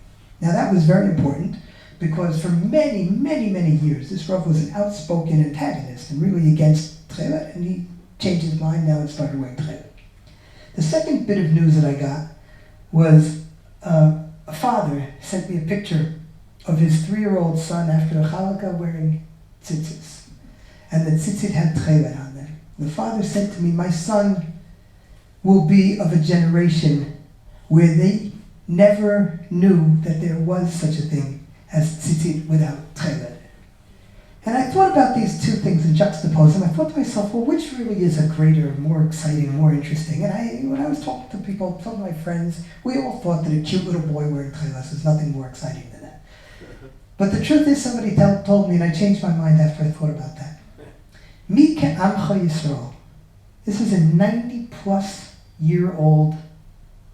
Now that was very important because for many, many, many years, this Rav was an outspoken antagonist and really against Tekhelet, and he changed his mind now and started wearing Tekhelet. The second bit of news that I got was a father sent me a picture of his 3-year-old son after the Chanukah wearing tzitzis. And the tzitzit had Tekhelet on them. The father said to me, my son will be of a generation where they never knew that there was such a thing as tzitzit without Tekhelet. And I thought about these 2 things and juxtaposed them. I thought to myself, well, which really is a greater, more exciting, more interesting? And when I was talking to people, some of my friends, we all thought that a cute little boy wearing Tekhelet was nothing more exciting than that. But the truth is, somebody told me, and I changed my mind after I thought about that. Mi ke'amcha Yisrael. This is a 90-plus-year-old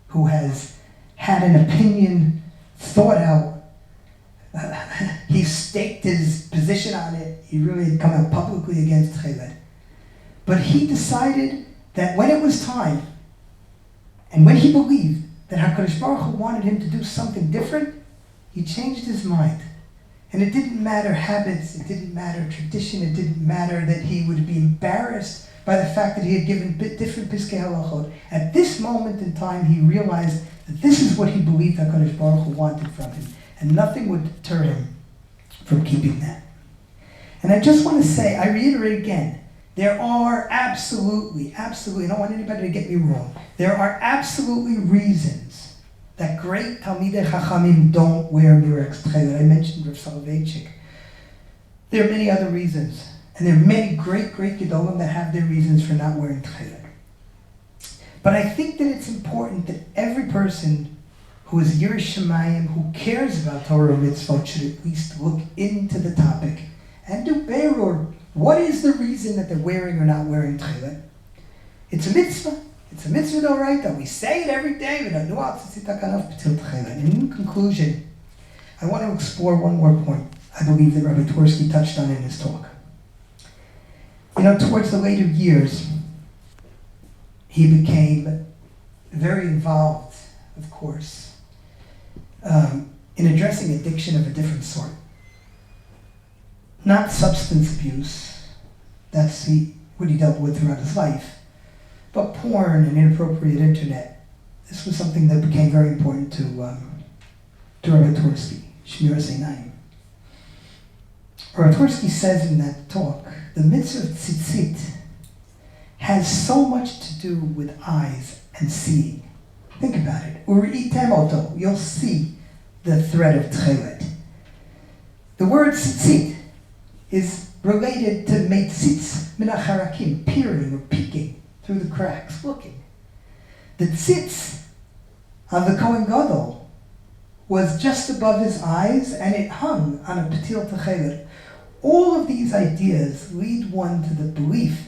who has had an opinion thought out. He staked his position on it. He really had come out publicly against Tekhelet. But he decided that when it was time, and when he believed that HaKadosh Baruch Hu wanted him to do something different, he changed his mind. And it didn't matter habits, it didn't matter tradition, it didn't matter that he would be embarrassed by the fact that he had given different Piskei Halachot. At this moment in time, he realized that this is what he believed HaKadosh Baruch Hu wanted from him. And nothing would deter him from keeping that. And I just want to say, I reiterate again, there are absolutely, I don't want anybody to get me wrong, there are absolutely reasons that great Talmidei Chachamim don't wear Murex Tekhelet. I mentioned Rav Soloveitchik. There are many other reasons. And there are many great Gedolim that have their reasons for not wearing Tekhelet. But I think that it's important that every person who is Yiras Shamayim, who cares about Torah and Mitzvot, should at least look into the topic and do beirur. What is the reason that they're wearing or not wearing Tekhelet? It's a mitzvah. It's a mitzvah d'oraita. We say it every day. And in conclusion, I want to explore one more point I believe that Rabbi Twerski touched on in his talk. Towards the later years, he became very involved, of course, in addressing addiction of a different sort. Not substance abuse, that's what he dealt with throughout his life, but porn and inappropriate internet. This was something that became very important to Rabbi Twerski, Shmiras Einayim. Rabbi Twerski says in that talk, the mitzvah of tzitzit has so much to do with eyes and seeing. Think about it. Uri'item oto, you'll see the thread of Tekhelet. The word tzitzit is related to meitzitz min hacharakim, peering or peeking through the cracks, looking. The tzitz of the Kohen Gadol was just above his eyes, and it hung on a Ptil Tekhelet. All of these ideas lead one to the belief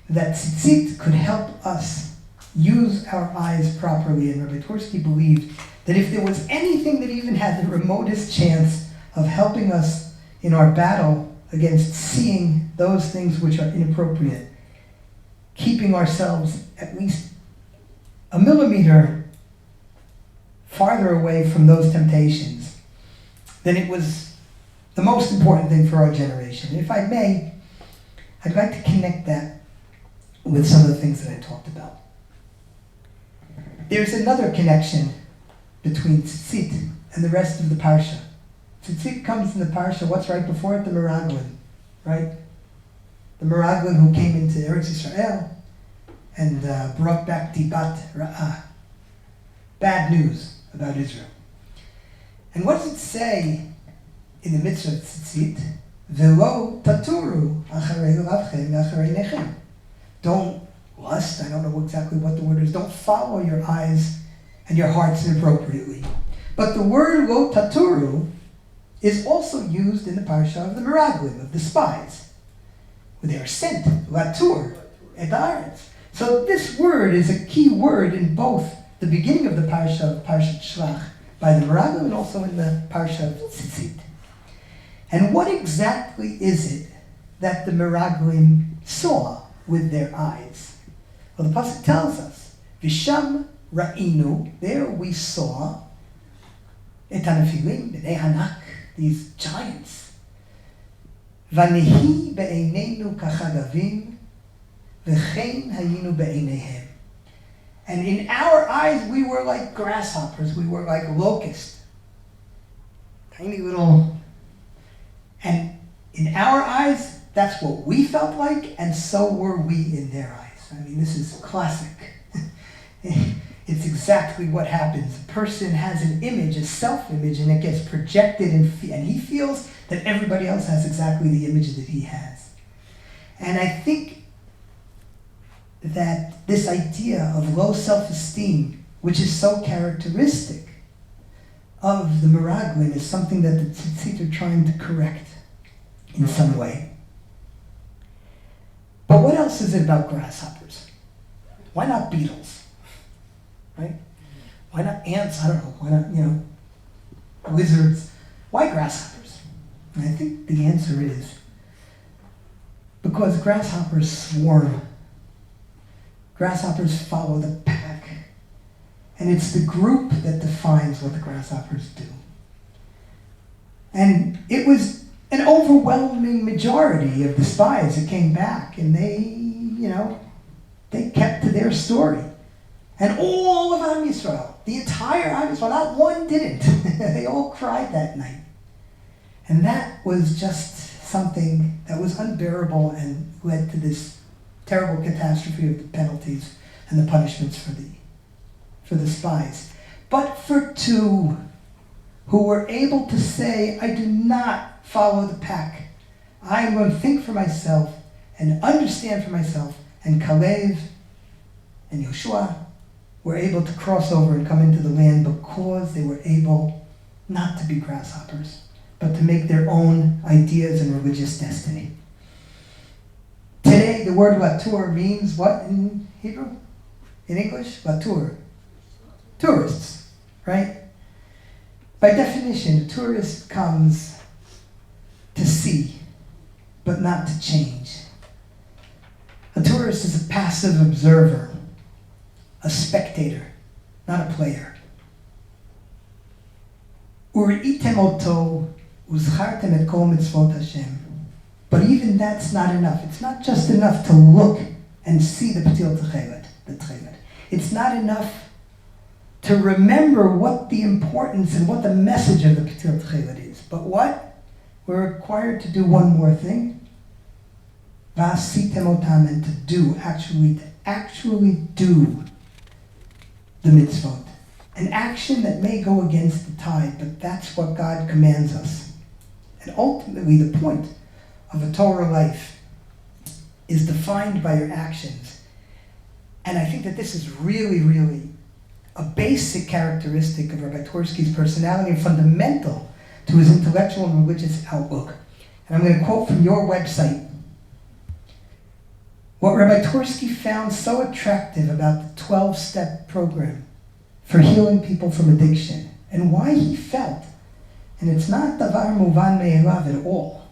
that tzitzit could help us use our eyes properly, and Rabbi Twerski believed that if there was anything that even had the remotest chance of helping us in our battle against seeing those things which are inappropriate, keeping ourselves at least a millimeter farther away from those temptations, then it was the most important thing for our generation. If I may, I'd like to connect that with some of the things that I talked about. There's another connection between tzitzit and the rest of the parsha. Tzitzit comes in the parsha, what's right before it? The Meraglim, right? The Meraglim who came into Eretz Yisrael and brought back dibat ra'ah, bad news about Israel. And what does it say in the mitzvah of tzitzit? Velo taturu acharei lavchem acharei nechem. Don't lust, I don't know exactly what the word is, don't follow your eyes and your hearts inappropriately. But the word lo taturu is also used in the parsha of the Meraglim, of the spies, where they are sent, latur, et haaretz. So this word is a key word in both the beginning of the parsha of Parshat Shlach by the Meraglim and also in the parsha of Tzitzit. And what exactly is it that the Meraglim saw with their eyes? Well, the pasuk tells us, Visham ra'inu, there we saw, et hanafilim, b'nei hanak, these giants. Vanehi be'einenu kachagavim, v'chein hayinu be'eineihem. And in our eyes, we were like grasshoppers, we were like locusts. Tiny little. And in our eyes, that's what we felt like, and so were we in their eyes. I mean, this is classic. It's exactly what happens. A person has an image, a self-image, and it gets projected, and he feels that everybody else has exactly the image that he has. And I think that this idea of low self-esteem, which is so characteristic of the Meraglim, is something that the Tzitzit are trying to correct in some way. But what else is it about grasshoppers? Why not beetles? Right? Why not ants? I don't know. Why not, lizards? Why grasshoppers? And I think the answer is because grasshoppers swarm. Grasshoppers follow the pack. And it's the group that defines what the grasshoppers do. And it was an overwhelming majority of the spies that came back, and they kept to their story. And all of Am Yisrael, the entire Am Yisrael, not one didn't. They all cried that night. And that was just something that was unbearable and led to this terrible catastrophe of the penalties and the punishments for the spies. But for two who were able to say, I do not follow the pack. I am going to think for myself and understand for myself. And Kalev and Yoshua were able to cross over and come into the land because they were able not to be grasshoppers, but to make their own ideas and religious destiny. Today, the word latur means what in Hebrew? In English? Latur. Tourists, right? By definition, a tourist comes to see, but not to change. A tourist is a passive observer, a spectator, not a player. Uri'item oto uzchartem et kol mitzvot Hashem. But even that's not enough. It's not just enough to look and see the Ptil Tekhelet, the Tekhelet. It's not enough to remember what the importance and what the message of the Ptil Tekhelet is. But what? We're required to do one more thing. V'asitem otam, and to actually do the mitzvot. An action that may go against the tide, but that's what God commands us. And ultimately the point of a Torah life is defined by your actions. And I think that this is really, really a basic characteristic of Rabbi Twerski's personality and fundamental to his intellectual and religious outlook. And I'm going to quote from your website. What Rabbi Twerski found so attractive about the 12-step program for healing people from addiction, and why he felt, and it's not davar muvan me'elav at all,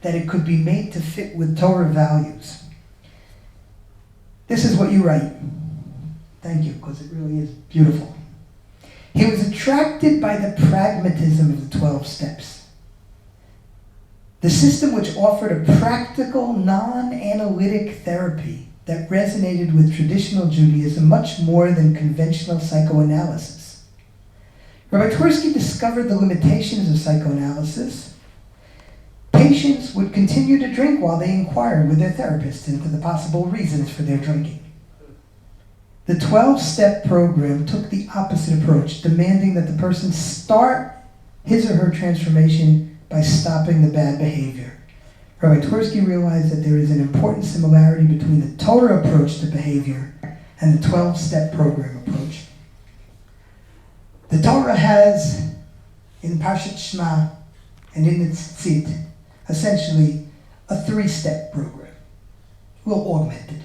that it could be made to fit with Torah values. This is what you write. Thank you, because it really is beautiful. He was attracted by the pragmatism of the 12 steps. The system which offered a practical, non-analytic therapy that resonated with traditional Judaism much more than conventional psychoanalysis. Rabbi Twerski discovered the limitations of psychoanalysis. Patients would continue to drink while they inquired with their therapist into the possible reasons for their drinking. The 12-step program took the opposite approach, demanding that the person start his or her transformation by stopping the bad behavior. Rabbi Twerski realized that there is an important similarity between the Torah approach to behavior and the 12-step program approach. The Torah has, in Parshat Shema and in its tzit, essentially a 3-step program. We'll augment it.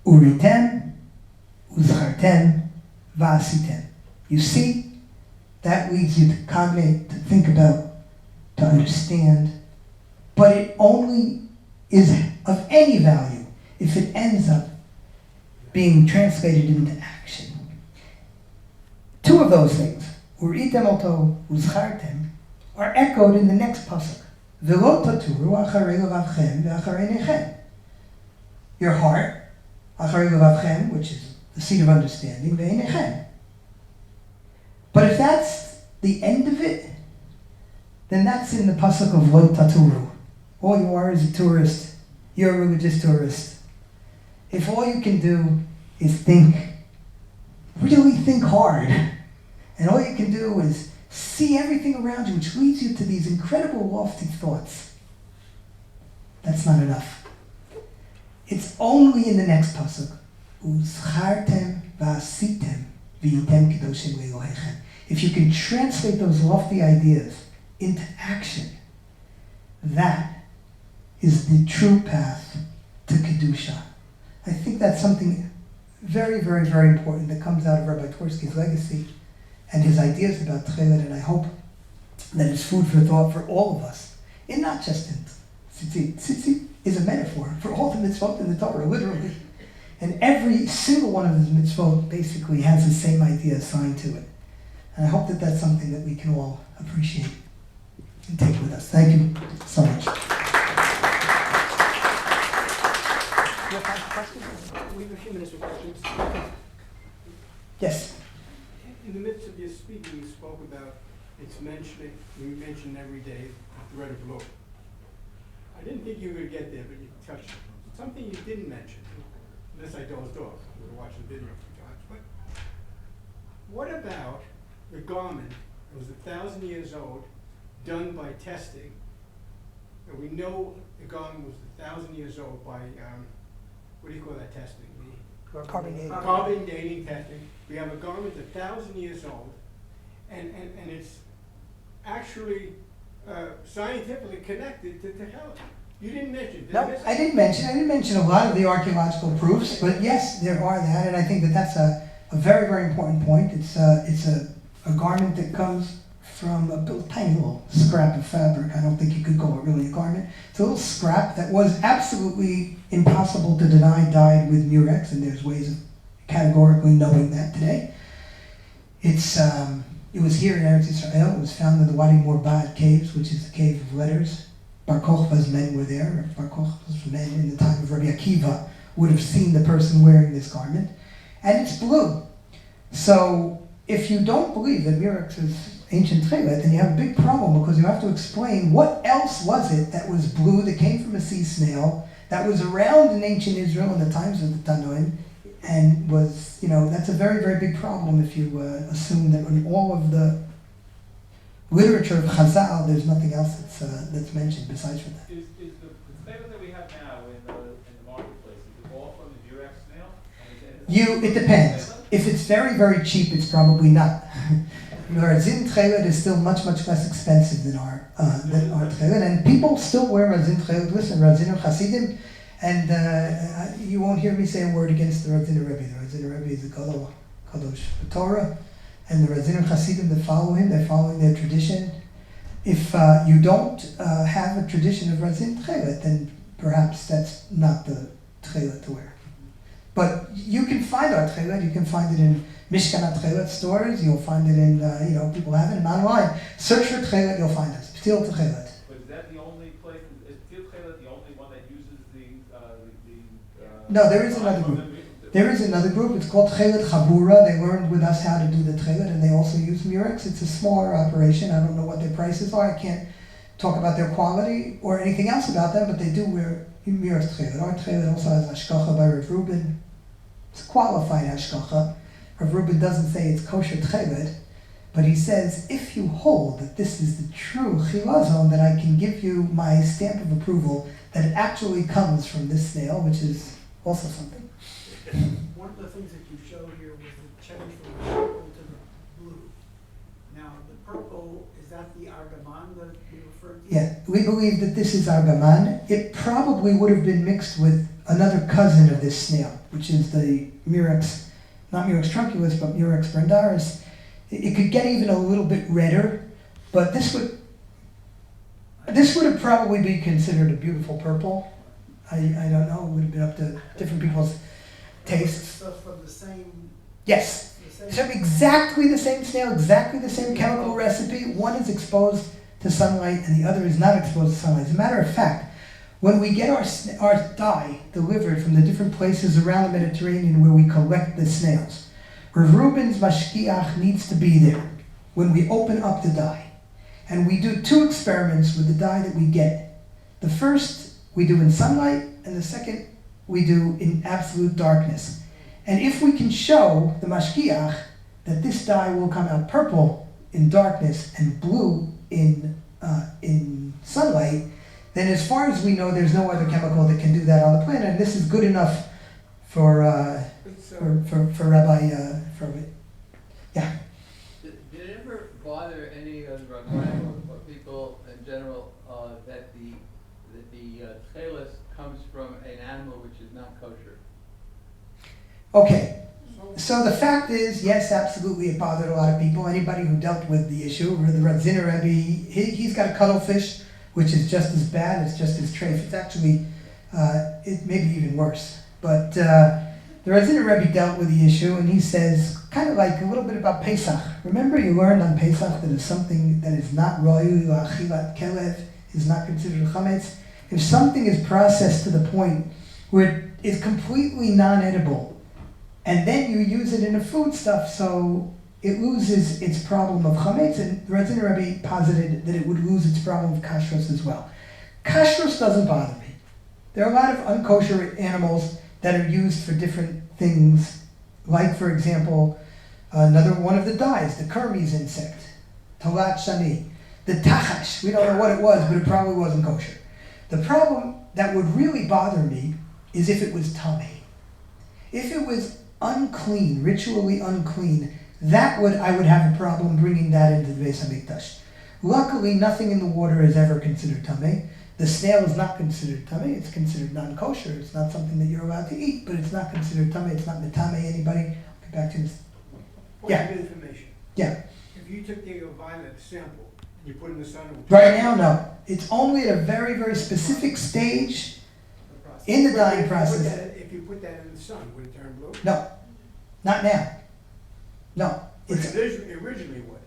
Uritem, uzchartem, va'asitem. You see, that leads you to cognate, to think about, to understand, but it only is of any value if it ends up being translated into action. 2 of those things, uritem oto, uzchartem, are echoed in the next pasuk. V'lo taturu acharei levavchem ve'acharei nechem. Your heart, acharei levavchem, which is the seat of understanding, ve'enechem. But if that's the end of it, then that's in the pasuk of lo taturu. All you are is a tourist. You're a religious tourist. If all you can do is think, really think hard, and all you can do is see everything around you, which leads you to these incredible lofty thoughts, that's not enough. It's only in the next pasuk, uzchartem va'asitem v'yitem kedoshim le'elohechem. If you can translate those lofty ideas into action, that is the true path to Kedusha. I think that's something very, very, very important that comes out of Rabbi Twerski's legacy and his ideas about Tekhelet, and I hope that it's food for thought for all of us, and not just in tzitzit. Tzitzit is a metaphor for all the mitzvot in the Torah, literally. And every single one of the mitzvot basically has the same idea assigned to it. And I hope that that's something that we can all appreciate and take with us. Thank you so much. We have questions? We have a few minutes for questions. Yes. In the midst of your speaking, you spoke about we mention every day the thread of law. I didn't think you were going to get there, but you touched it. Something you didn't mention, unless I dozed off. We were watching the video a few times. But what about the garment that was 1,000 years old, done by testing? And we know the garment was 1,000 years old by, what do you call that testing? Carbon dating. Carbon dating testing. We have a garment 1,000 years old, and it's actually scientifically connected to Tekhelet. You didn't mention it. No, I didn't mention a lot of the archaeological proofs, but yes, there are that, and I think that that's a very, very important point. It's a garment that comes from a tiny little scrap of fabric. I don't think you could call it really a garment. It's a little scrap that was absolutely impossible to deny dyed with murex, and there's ways of categorically knowing that today. It was here in Eretz Israel. It was found in the Wadi Morbad caves, which is the cave of letters. Bar Kokhba's men were there. Bar Kokhba's men in the time of Rabbi Akiva would have seen the person wearing this garment. And it's blue. So if you don't believe that murex is ancient Tekhelet, then you have a big problem, because you have to explain what else was it that was blue, that came from a sea snail, that was around in ancient Israel in the times of the Tanoim, and was, that's a very, very big problem if you assume that when all of the literature of Chazal, there's nothing else that's mentioned besides for that. Is the Tekhelet that we have now in the marketplace, is it all from the Murex snail? It depends. If it's very, very cheap, it's probably not. Our Zin Tekhelet is still much, much less expensive than our Tekhelet, and people still wear Razin Tekhelet. Listen, Razin Hasidim, and you won't hear me say a word against the Razin Rebbe. The Razin Rebbe is a Kadosh Torah, and the Razin Hasidim that follow him, they're following their tradition. If you don't have a tradition of Razin Tekhelet, then perhaps that's not the Tekhelet to wear. But you can find our Tekhelet, you can find it in Mishkan Tekhelet stores, you'll find it in, people have it online. Search for Tekhelet, you'll find us. Ptil Tekhelet. But is that the only place, is Ptil Tekhelet the only one that uses No, there is another group. There is another group, it's called Tekhelet Chabura. They learned with us how to do the Tekhelet, and they also use Murex. It's a smaller operation. I don't know what their prices are. I can't talk about their quality or anything else about them, but they do wear Murex Tekhelet. Our Tekhelet also has Hashkacha by Rav Reuben. It's qualified Hashkacha. Rav Reuben doesn't say it's kosher Tekhelet, but he says, if you hold that this is the true chilazon, then I can give you my stamp of approval that it actually comes from this snail, which is also something. One of the things that you showed here was the change from the purple to the blue. Now, the purple, is that the argaman that we referred to? Yeah, we believe that this is argaman. It probably would have been mixed with another cousin of this snail, which is the Murex, not Murex trunculus, but Murex brandaris. It could get even a little bit redder, but this would have probably been considered a beautiful purple. I don't know, it would have been up to different people's tastes. Stuff from the same. Yes. So exactly the same snail, exactly the same chemical recipe. One is exposed to sunlight and the other is not exposed to sunlight. As a matter of fact, when we get our dye delivered from the different places around the Mediterranean where we collect the snails, Rav Reuben's mashkiach needs to be there when we open up the dye. And we do 2 experiments with the dye that we get. The first we do in sunlight, and the second we do in absolute darkness. And if we can show the mashkiach that this dye will come out purple in darkness and blue in sunlight, then as far as we know, there's no other chemical that can do that on the planet. And this is good enough for Rabbi. Yeah. Did it ever bother any of the Rabbi or people in general that the Tekhelet comes from an animal which is not kosher? Okay, so the fact is, yes, absolutely, it bothered a lot of people. Anybody who dealt with the issue, or the Radziner Rebbe, he's got a cuttlefish, which is just as bad, it's just as treif. It's actually, it may be even worse. But the Radziner Rebbe dealt with the issue, and he says, kind of like a little bit about Pesach. Remember you learned on Pesach that if something that is not royu, achilat kelev, is not considered chametz. If something is processed to the point where it is completely non-edible, and then you use it in a foodstuff, so it loses its problem of chametz, and the Radziner Rebbe posited that it would lose its problem of kashrus as well. Kashrus doesn't bother me. There are a lot of unkosher animals that are used for different things, like, for example, another one of the dyes, the Kermes insect, Talat Shani, the Tachash. We don't know what it was, but it probably wasn't kosher. The problem that would really bother me is if it was tamei. If it was unclean, ritually unclean, I would have a problem bringing that into the Beis HaMikdash. Luckily, nothing in the water is ever considered tamei. The snail is not considered tamei. It's considered non-kosher. It's not something that you're allowed to eat, but it's not considered tamei. It's not metame anybody. I'll get back to this. Point of information. Yeah. If you took the violet sample and you put it in the sun, it would Right now, no. It's only at a very, very specific stage in the dyeing process. If you put that in the sun, would it turn blue? No, not now. No. But it originally would.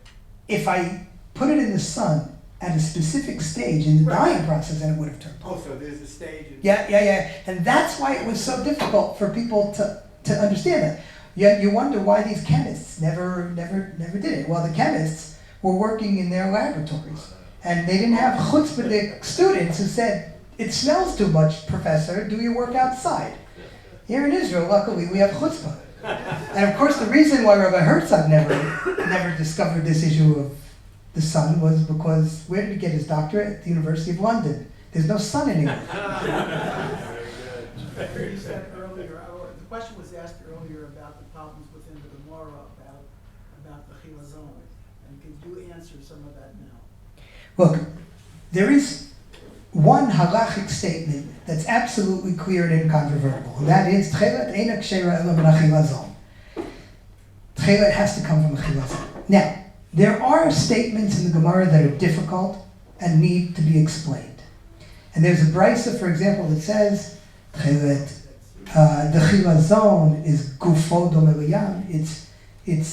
If I put it in the sun at a specific stage in the dyeing process, then it would have turned blue. Oh, so there's a stage. Yeah. And that's why it was so difficult for people to understand that. Yet you wonder why these chemists never did it. Well, the chemists were working in their laboratories, and they didn't have chutzpahdik students who said, "It smells too much, professor. Do your work outside." Here in Israel, luckily, we have chutzpah. And of course, the reason why Rabbi Herzog never discovered this issue of the sun was because where did he get his doctorate? At the University of London. There's no sun anymore. You said earlier, or the question was asked earlier about the problems within the Gemara about the chilazon. And could you answer some of that now? Look, there is one halachic statement that's absolutely clear and incontrovertible, and that is Tekhelet eina kshera ela min hachilazon. Tekhelet has to come from a chilazon. Now, there are statements in the Gemara that are difficult and need to be explained. And there's a brisa, for example, that says Tekhelet, the chilazon is gufo dome liyam. Its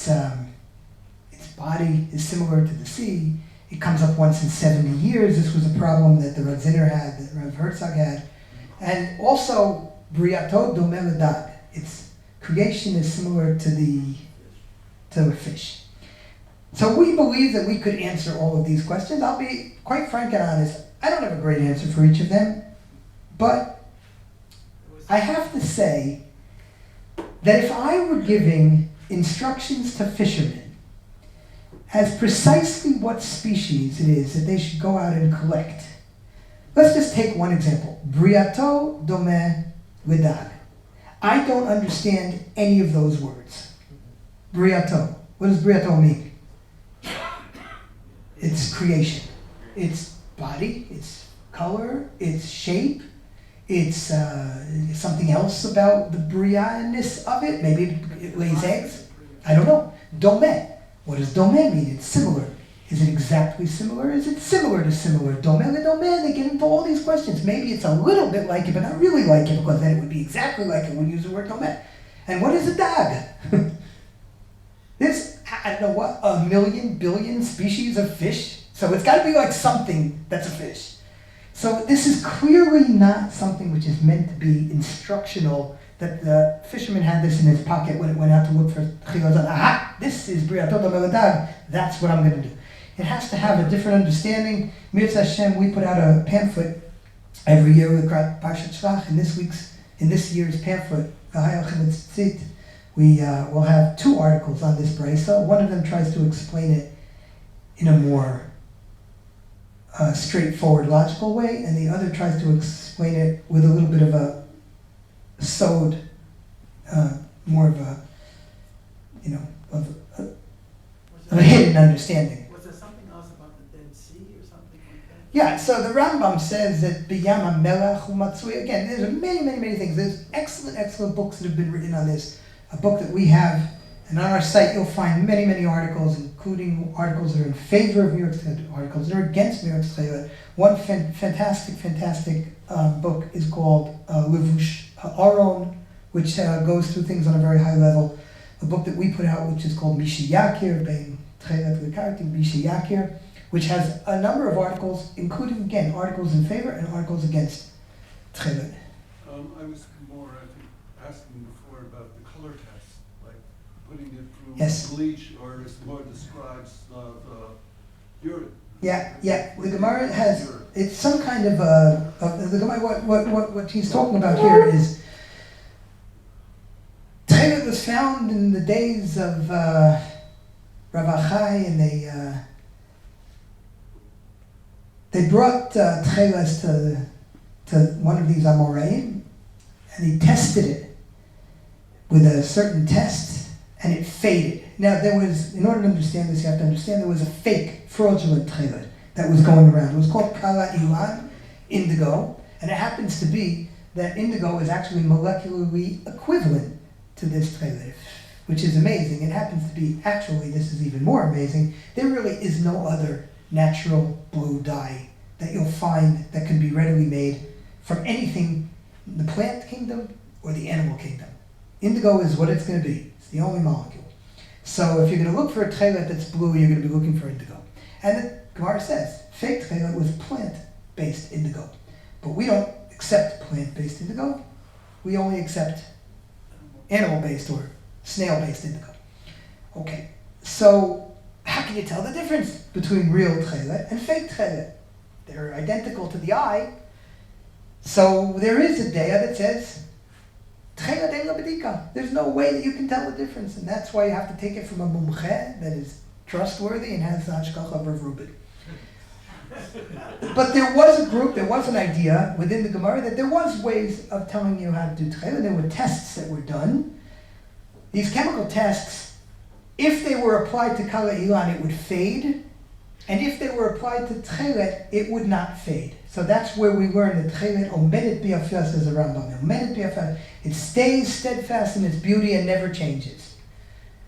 body is similar to the sea. It comes up once in 70 years. This was a problem that the Rav Zinner had, that Rav Herzog had. And also, briato dome ledag. Its creation is similar to a fish. So we believe that we could answer all of these questions. I'll be quite frank and honest. I don't have a great answer for each of them. But I have to say that if I were giving instructions to fishermen as precisely what species it is that they should go out and collect. Let's just take one example. Briato dome ledag. I don't understand any of those words. Briato. What does briato mean? It's creation. It's body, it's color, it's shape, it's something else about the bria-ness of it. Maybe it lays eggs. I don't know. Dome. What does dome mean? It's similar. Is it exactly similar? Is it similar to similar? Dome le dome, they get into all these questions. Maybe it's a little bit like it, but not really like it, because then it would be exactly like it when you use the word dome. And what is a dag? There's, I don't know what, 1 million, billion species of fish. So it's got to be like something that's a fish. So this is clearly not something which is meant to be instructional, that the fisherman had this in his pocket when it went out to look for chilazon. Aha! This is briato dome ledag. That's what I'm going to do. It has to have a different understanding. Mirza Hashem, we put out a pamphlet every year with Parshat Shlach. In this year's pamphlet, we will have 2 articles on this brisa. One of them tries to explain it in a more straightforward, logical way, and the other tries to explain it with a little bit of a sewed, more of a, of a hidden understanding. Was there something else about the Dead Sea or something like that? Yeah, so the Rambam says that b'yam hamelach u'matzui. Again, there's many things. There's excellent books that have been written on this. A book that we have, and on our site you'll find many articles, including articles that are in favor of New York State, articles that are against New York State. One fantastic book is called Levush Ha'aron, which goes through things on a very high level. A book that we put out, which is called Misha Yakir, Bein Tekhelet Lekarti, Misha Yakir, which has a number of articles, including, again, articles in favor and articles against Tekhelet. I was more, I think, asking before about the color test, like putting it through Yes. bleach, or it's more describes urine. Yeah. The Gemara has, it's some kind of the Gemara, what he's talking about here is, Tekhelet was found in the days of Rabbi, and they brought Tekhelet to one of these Amoraim, and he tested it with a certain test, and it faded. Now there was, in order to understand this, you have to understand there was a fake, fraudulent Tekhelet that was going around. It was called Kala Ilan, indigo, and it happens to be that indigo is actually molecularly equivalent to this Tekhelet, which is amazing. It happens to be, actually, this is even more amazing, there really is no other natural blue dye that you'll find that can be readily made from anything in the plant kingdom or the animal kingdom. Indigo is what it's going to be. It's the only molecule. So if you're going to look for a Tekhelet that's blue, you're going to be looking for indigo. And the Gemara says, fake Tekhelet was plant-based indigo. But we don't accept plant-based indigo. We only accept animal-based or snail-based indigo. Okay, so how can you tell the difference between real Tekhelet and fake Tekhelet? They're identical to the eye. So there is a daya that says, Tekhelet ein lo bedika. There's no way that you can tell the difference. And that's why you have to take it from a mumche that is trustworthy and has the hashgacha of Reuben. But there was a group, there was an idea within the Gemara that there was ways of telling you how to do Tekhelet. There were tests that were done. These chemical tests, if they were applied to Kala Ilan, it would fade. And if they were applied to Tekhelet, it would not fade. So that's where we learn that Tekhelet omedet biafiyas as a Rambam. Omedet biafiyas, it stays steadfast in its beauty and never changes.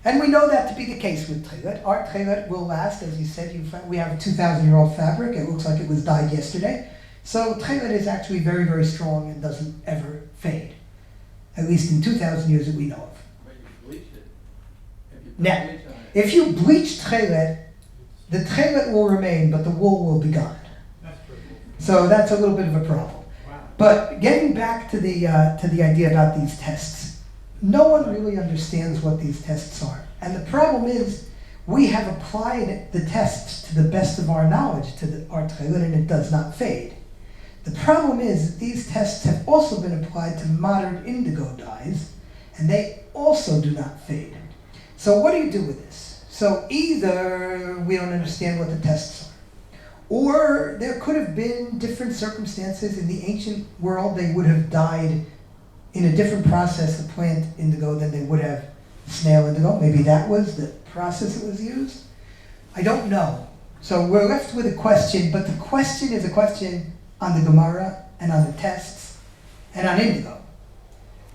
And we know that to be the case with Tekhelet. Our Tekhelet will last, as you said, we have a 2,000-year-old fabric. It looks like it was dyed yesterday. So Tekhelet is actually very, very strong and doesn't ever fade. At least in 2,000 years that we know of. But you bleach it. If you put Now, bleach on it. if you bleach Tekhelet, the Tekhelet will remain, but the wool will be gone. So that's a little bit of a problem. But getting back to the idea about these tests, no one really understands what these tests are. And the problem is, we have applied the tests to the best of our knowledge to our Tekhelet, and it does not fade. The problem is that these tests have also been applied to modern indigo dyes, and they also do not fade. So what do you do with this? So either we don't understand what the tests are, or there could have been different circumstances in the ancient world. They would have dyed in a different process of plant indigo than they would have snail indigo. Maybe that was the process that was used. I don't know. So we're left with a question, but the question is a question on the Gemara and on the tests and on indigo.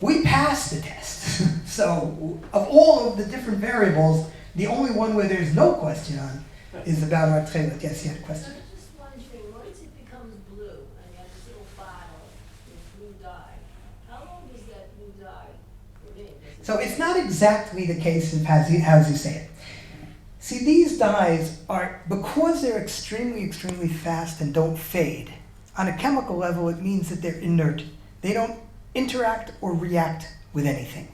We passed the test. So of all of the different variables, the only one where there's no question on is about our Tekhelet. Yes, you had a question. I'm just wondering, once it becomes blue and you have this little bottle with blue dye, how long does that blue dye remain? So it's not exactly the case as you say it. See, these dyes are, because they're extremely, extremely fast and don't fade, on a chemical level it means that they're inert. They don't interact or react with anything.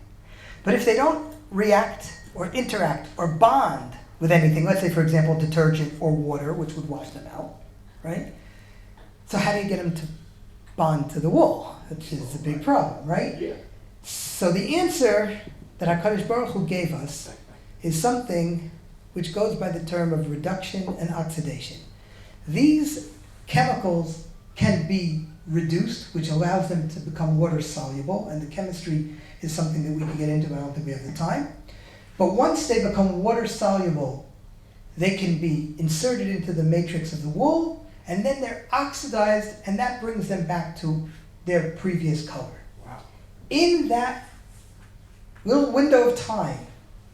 But if they don't react or interact or bond with anything, let's say, for example, detergent or water, which would wash them out, right? So how do you get them to bond to the wool? Which is a big problem, right? Yeah. So the answer that HaKadosh Baruch Hu gave us is something which goes by the term of reduction and oxidation. These chemicals can be reduced, which allows them to become water soluble, and the chemistry is something that we can get into, but I don't think we have the time. But once they become water soluble, they can be inserted into the matrix of the wool, and then they're oxidized, and that brings them back to their previous color. Wow. In that little window of time,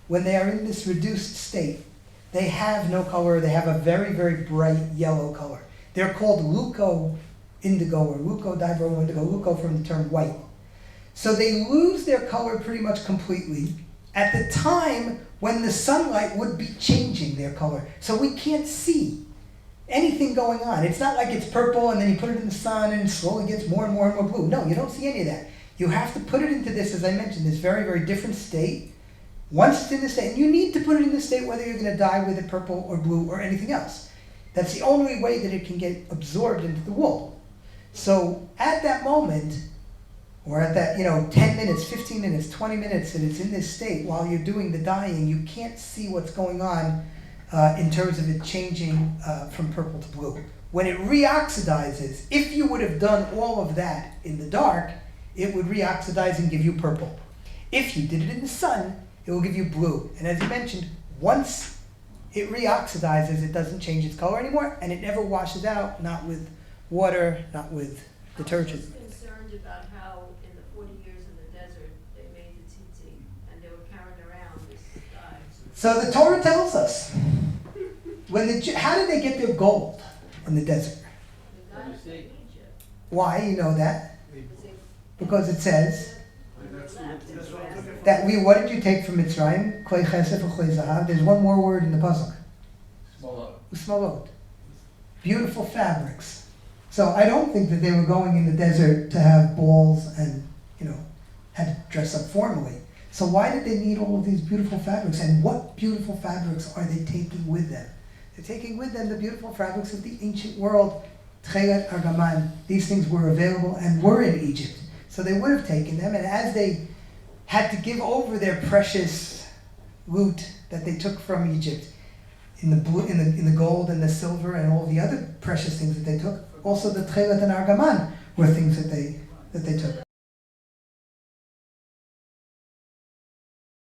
when they are in this reduced state, they have no color. They have a very, very bright yellow color. They're called leuco indigo or leuco dibromo indigo, leuco from the term white. So they lose their color pretty much completely at the time when the sunlight would be changing their color. So we can't see anything going on. It's not like it's purple and then you put it in the sun and it slowly gets more and more and more blue. No, you don't see any of that. You have to put it into this, as I mentioned, this very, very different state. Once it's in this state, and you need to put it in this state whether you're going to dye with it purple or blue or anything else. That's the only way that it can get absorbed into the wool. So at that moment, or at that, 10 minutes, 15 minutes, 20 minutes that it's in this state while you're doing the dyeing, you can't see what's going on in terms of it changing from purple to blue. When it reoxidizes, if you would have done all of that in the dark, it would reoxidize and give you purple. If you did it in the sun, it will give you blue. And as you mentioned, once it reoxidizes, it doesn't change its color anymore, and it never washes out, not with water, not with detergent. I was concerned about how in the 40 years in the desert, they made the tzitzit, and they were carrying around this dye. So the Torah tells us, how did they get their gold in the desert? They got it from Egypt. Why? You know that? Was it- Because it says when they left, it That's was what I'm looking for. that what did you take from Mitzrayim? Klei chesed v'klei zahav. There's one more word in the pasuk. Small. Usmalot. Beautiful fabrics. So I don't think that they were going in the desert to have balls and, had to dress up formally. So why did they need all of these beautiful fabrics? And what beautiful fabrics are they taking with them? They're taking with them the beautiful fabrics of the ancient world. Tekhelet, argaman. These things were available and were in Egypt. So they would have taken them, and as they had to give over their precious loot that they took from Egypt, in the blue, in the gold and the silver and all the other precious things that they took. Also the Tekhelet and Argaman were things that they took.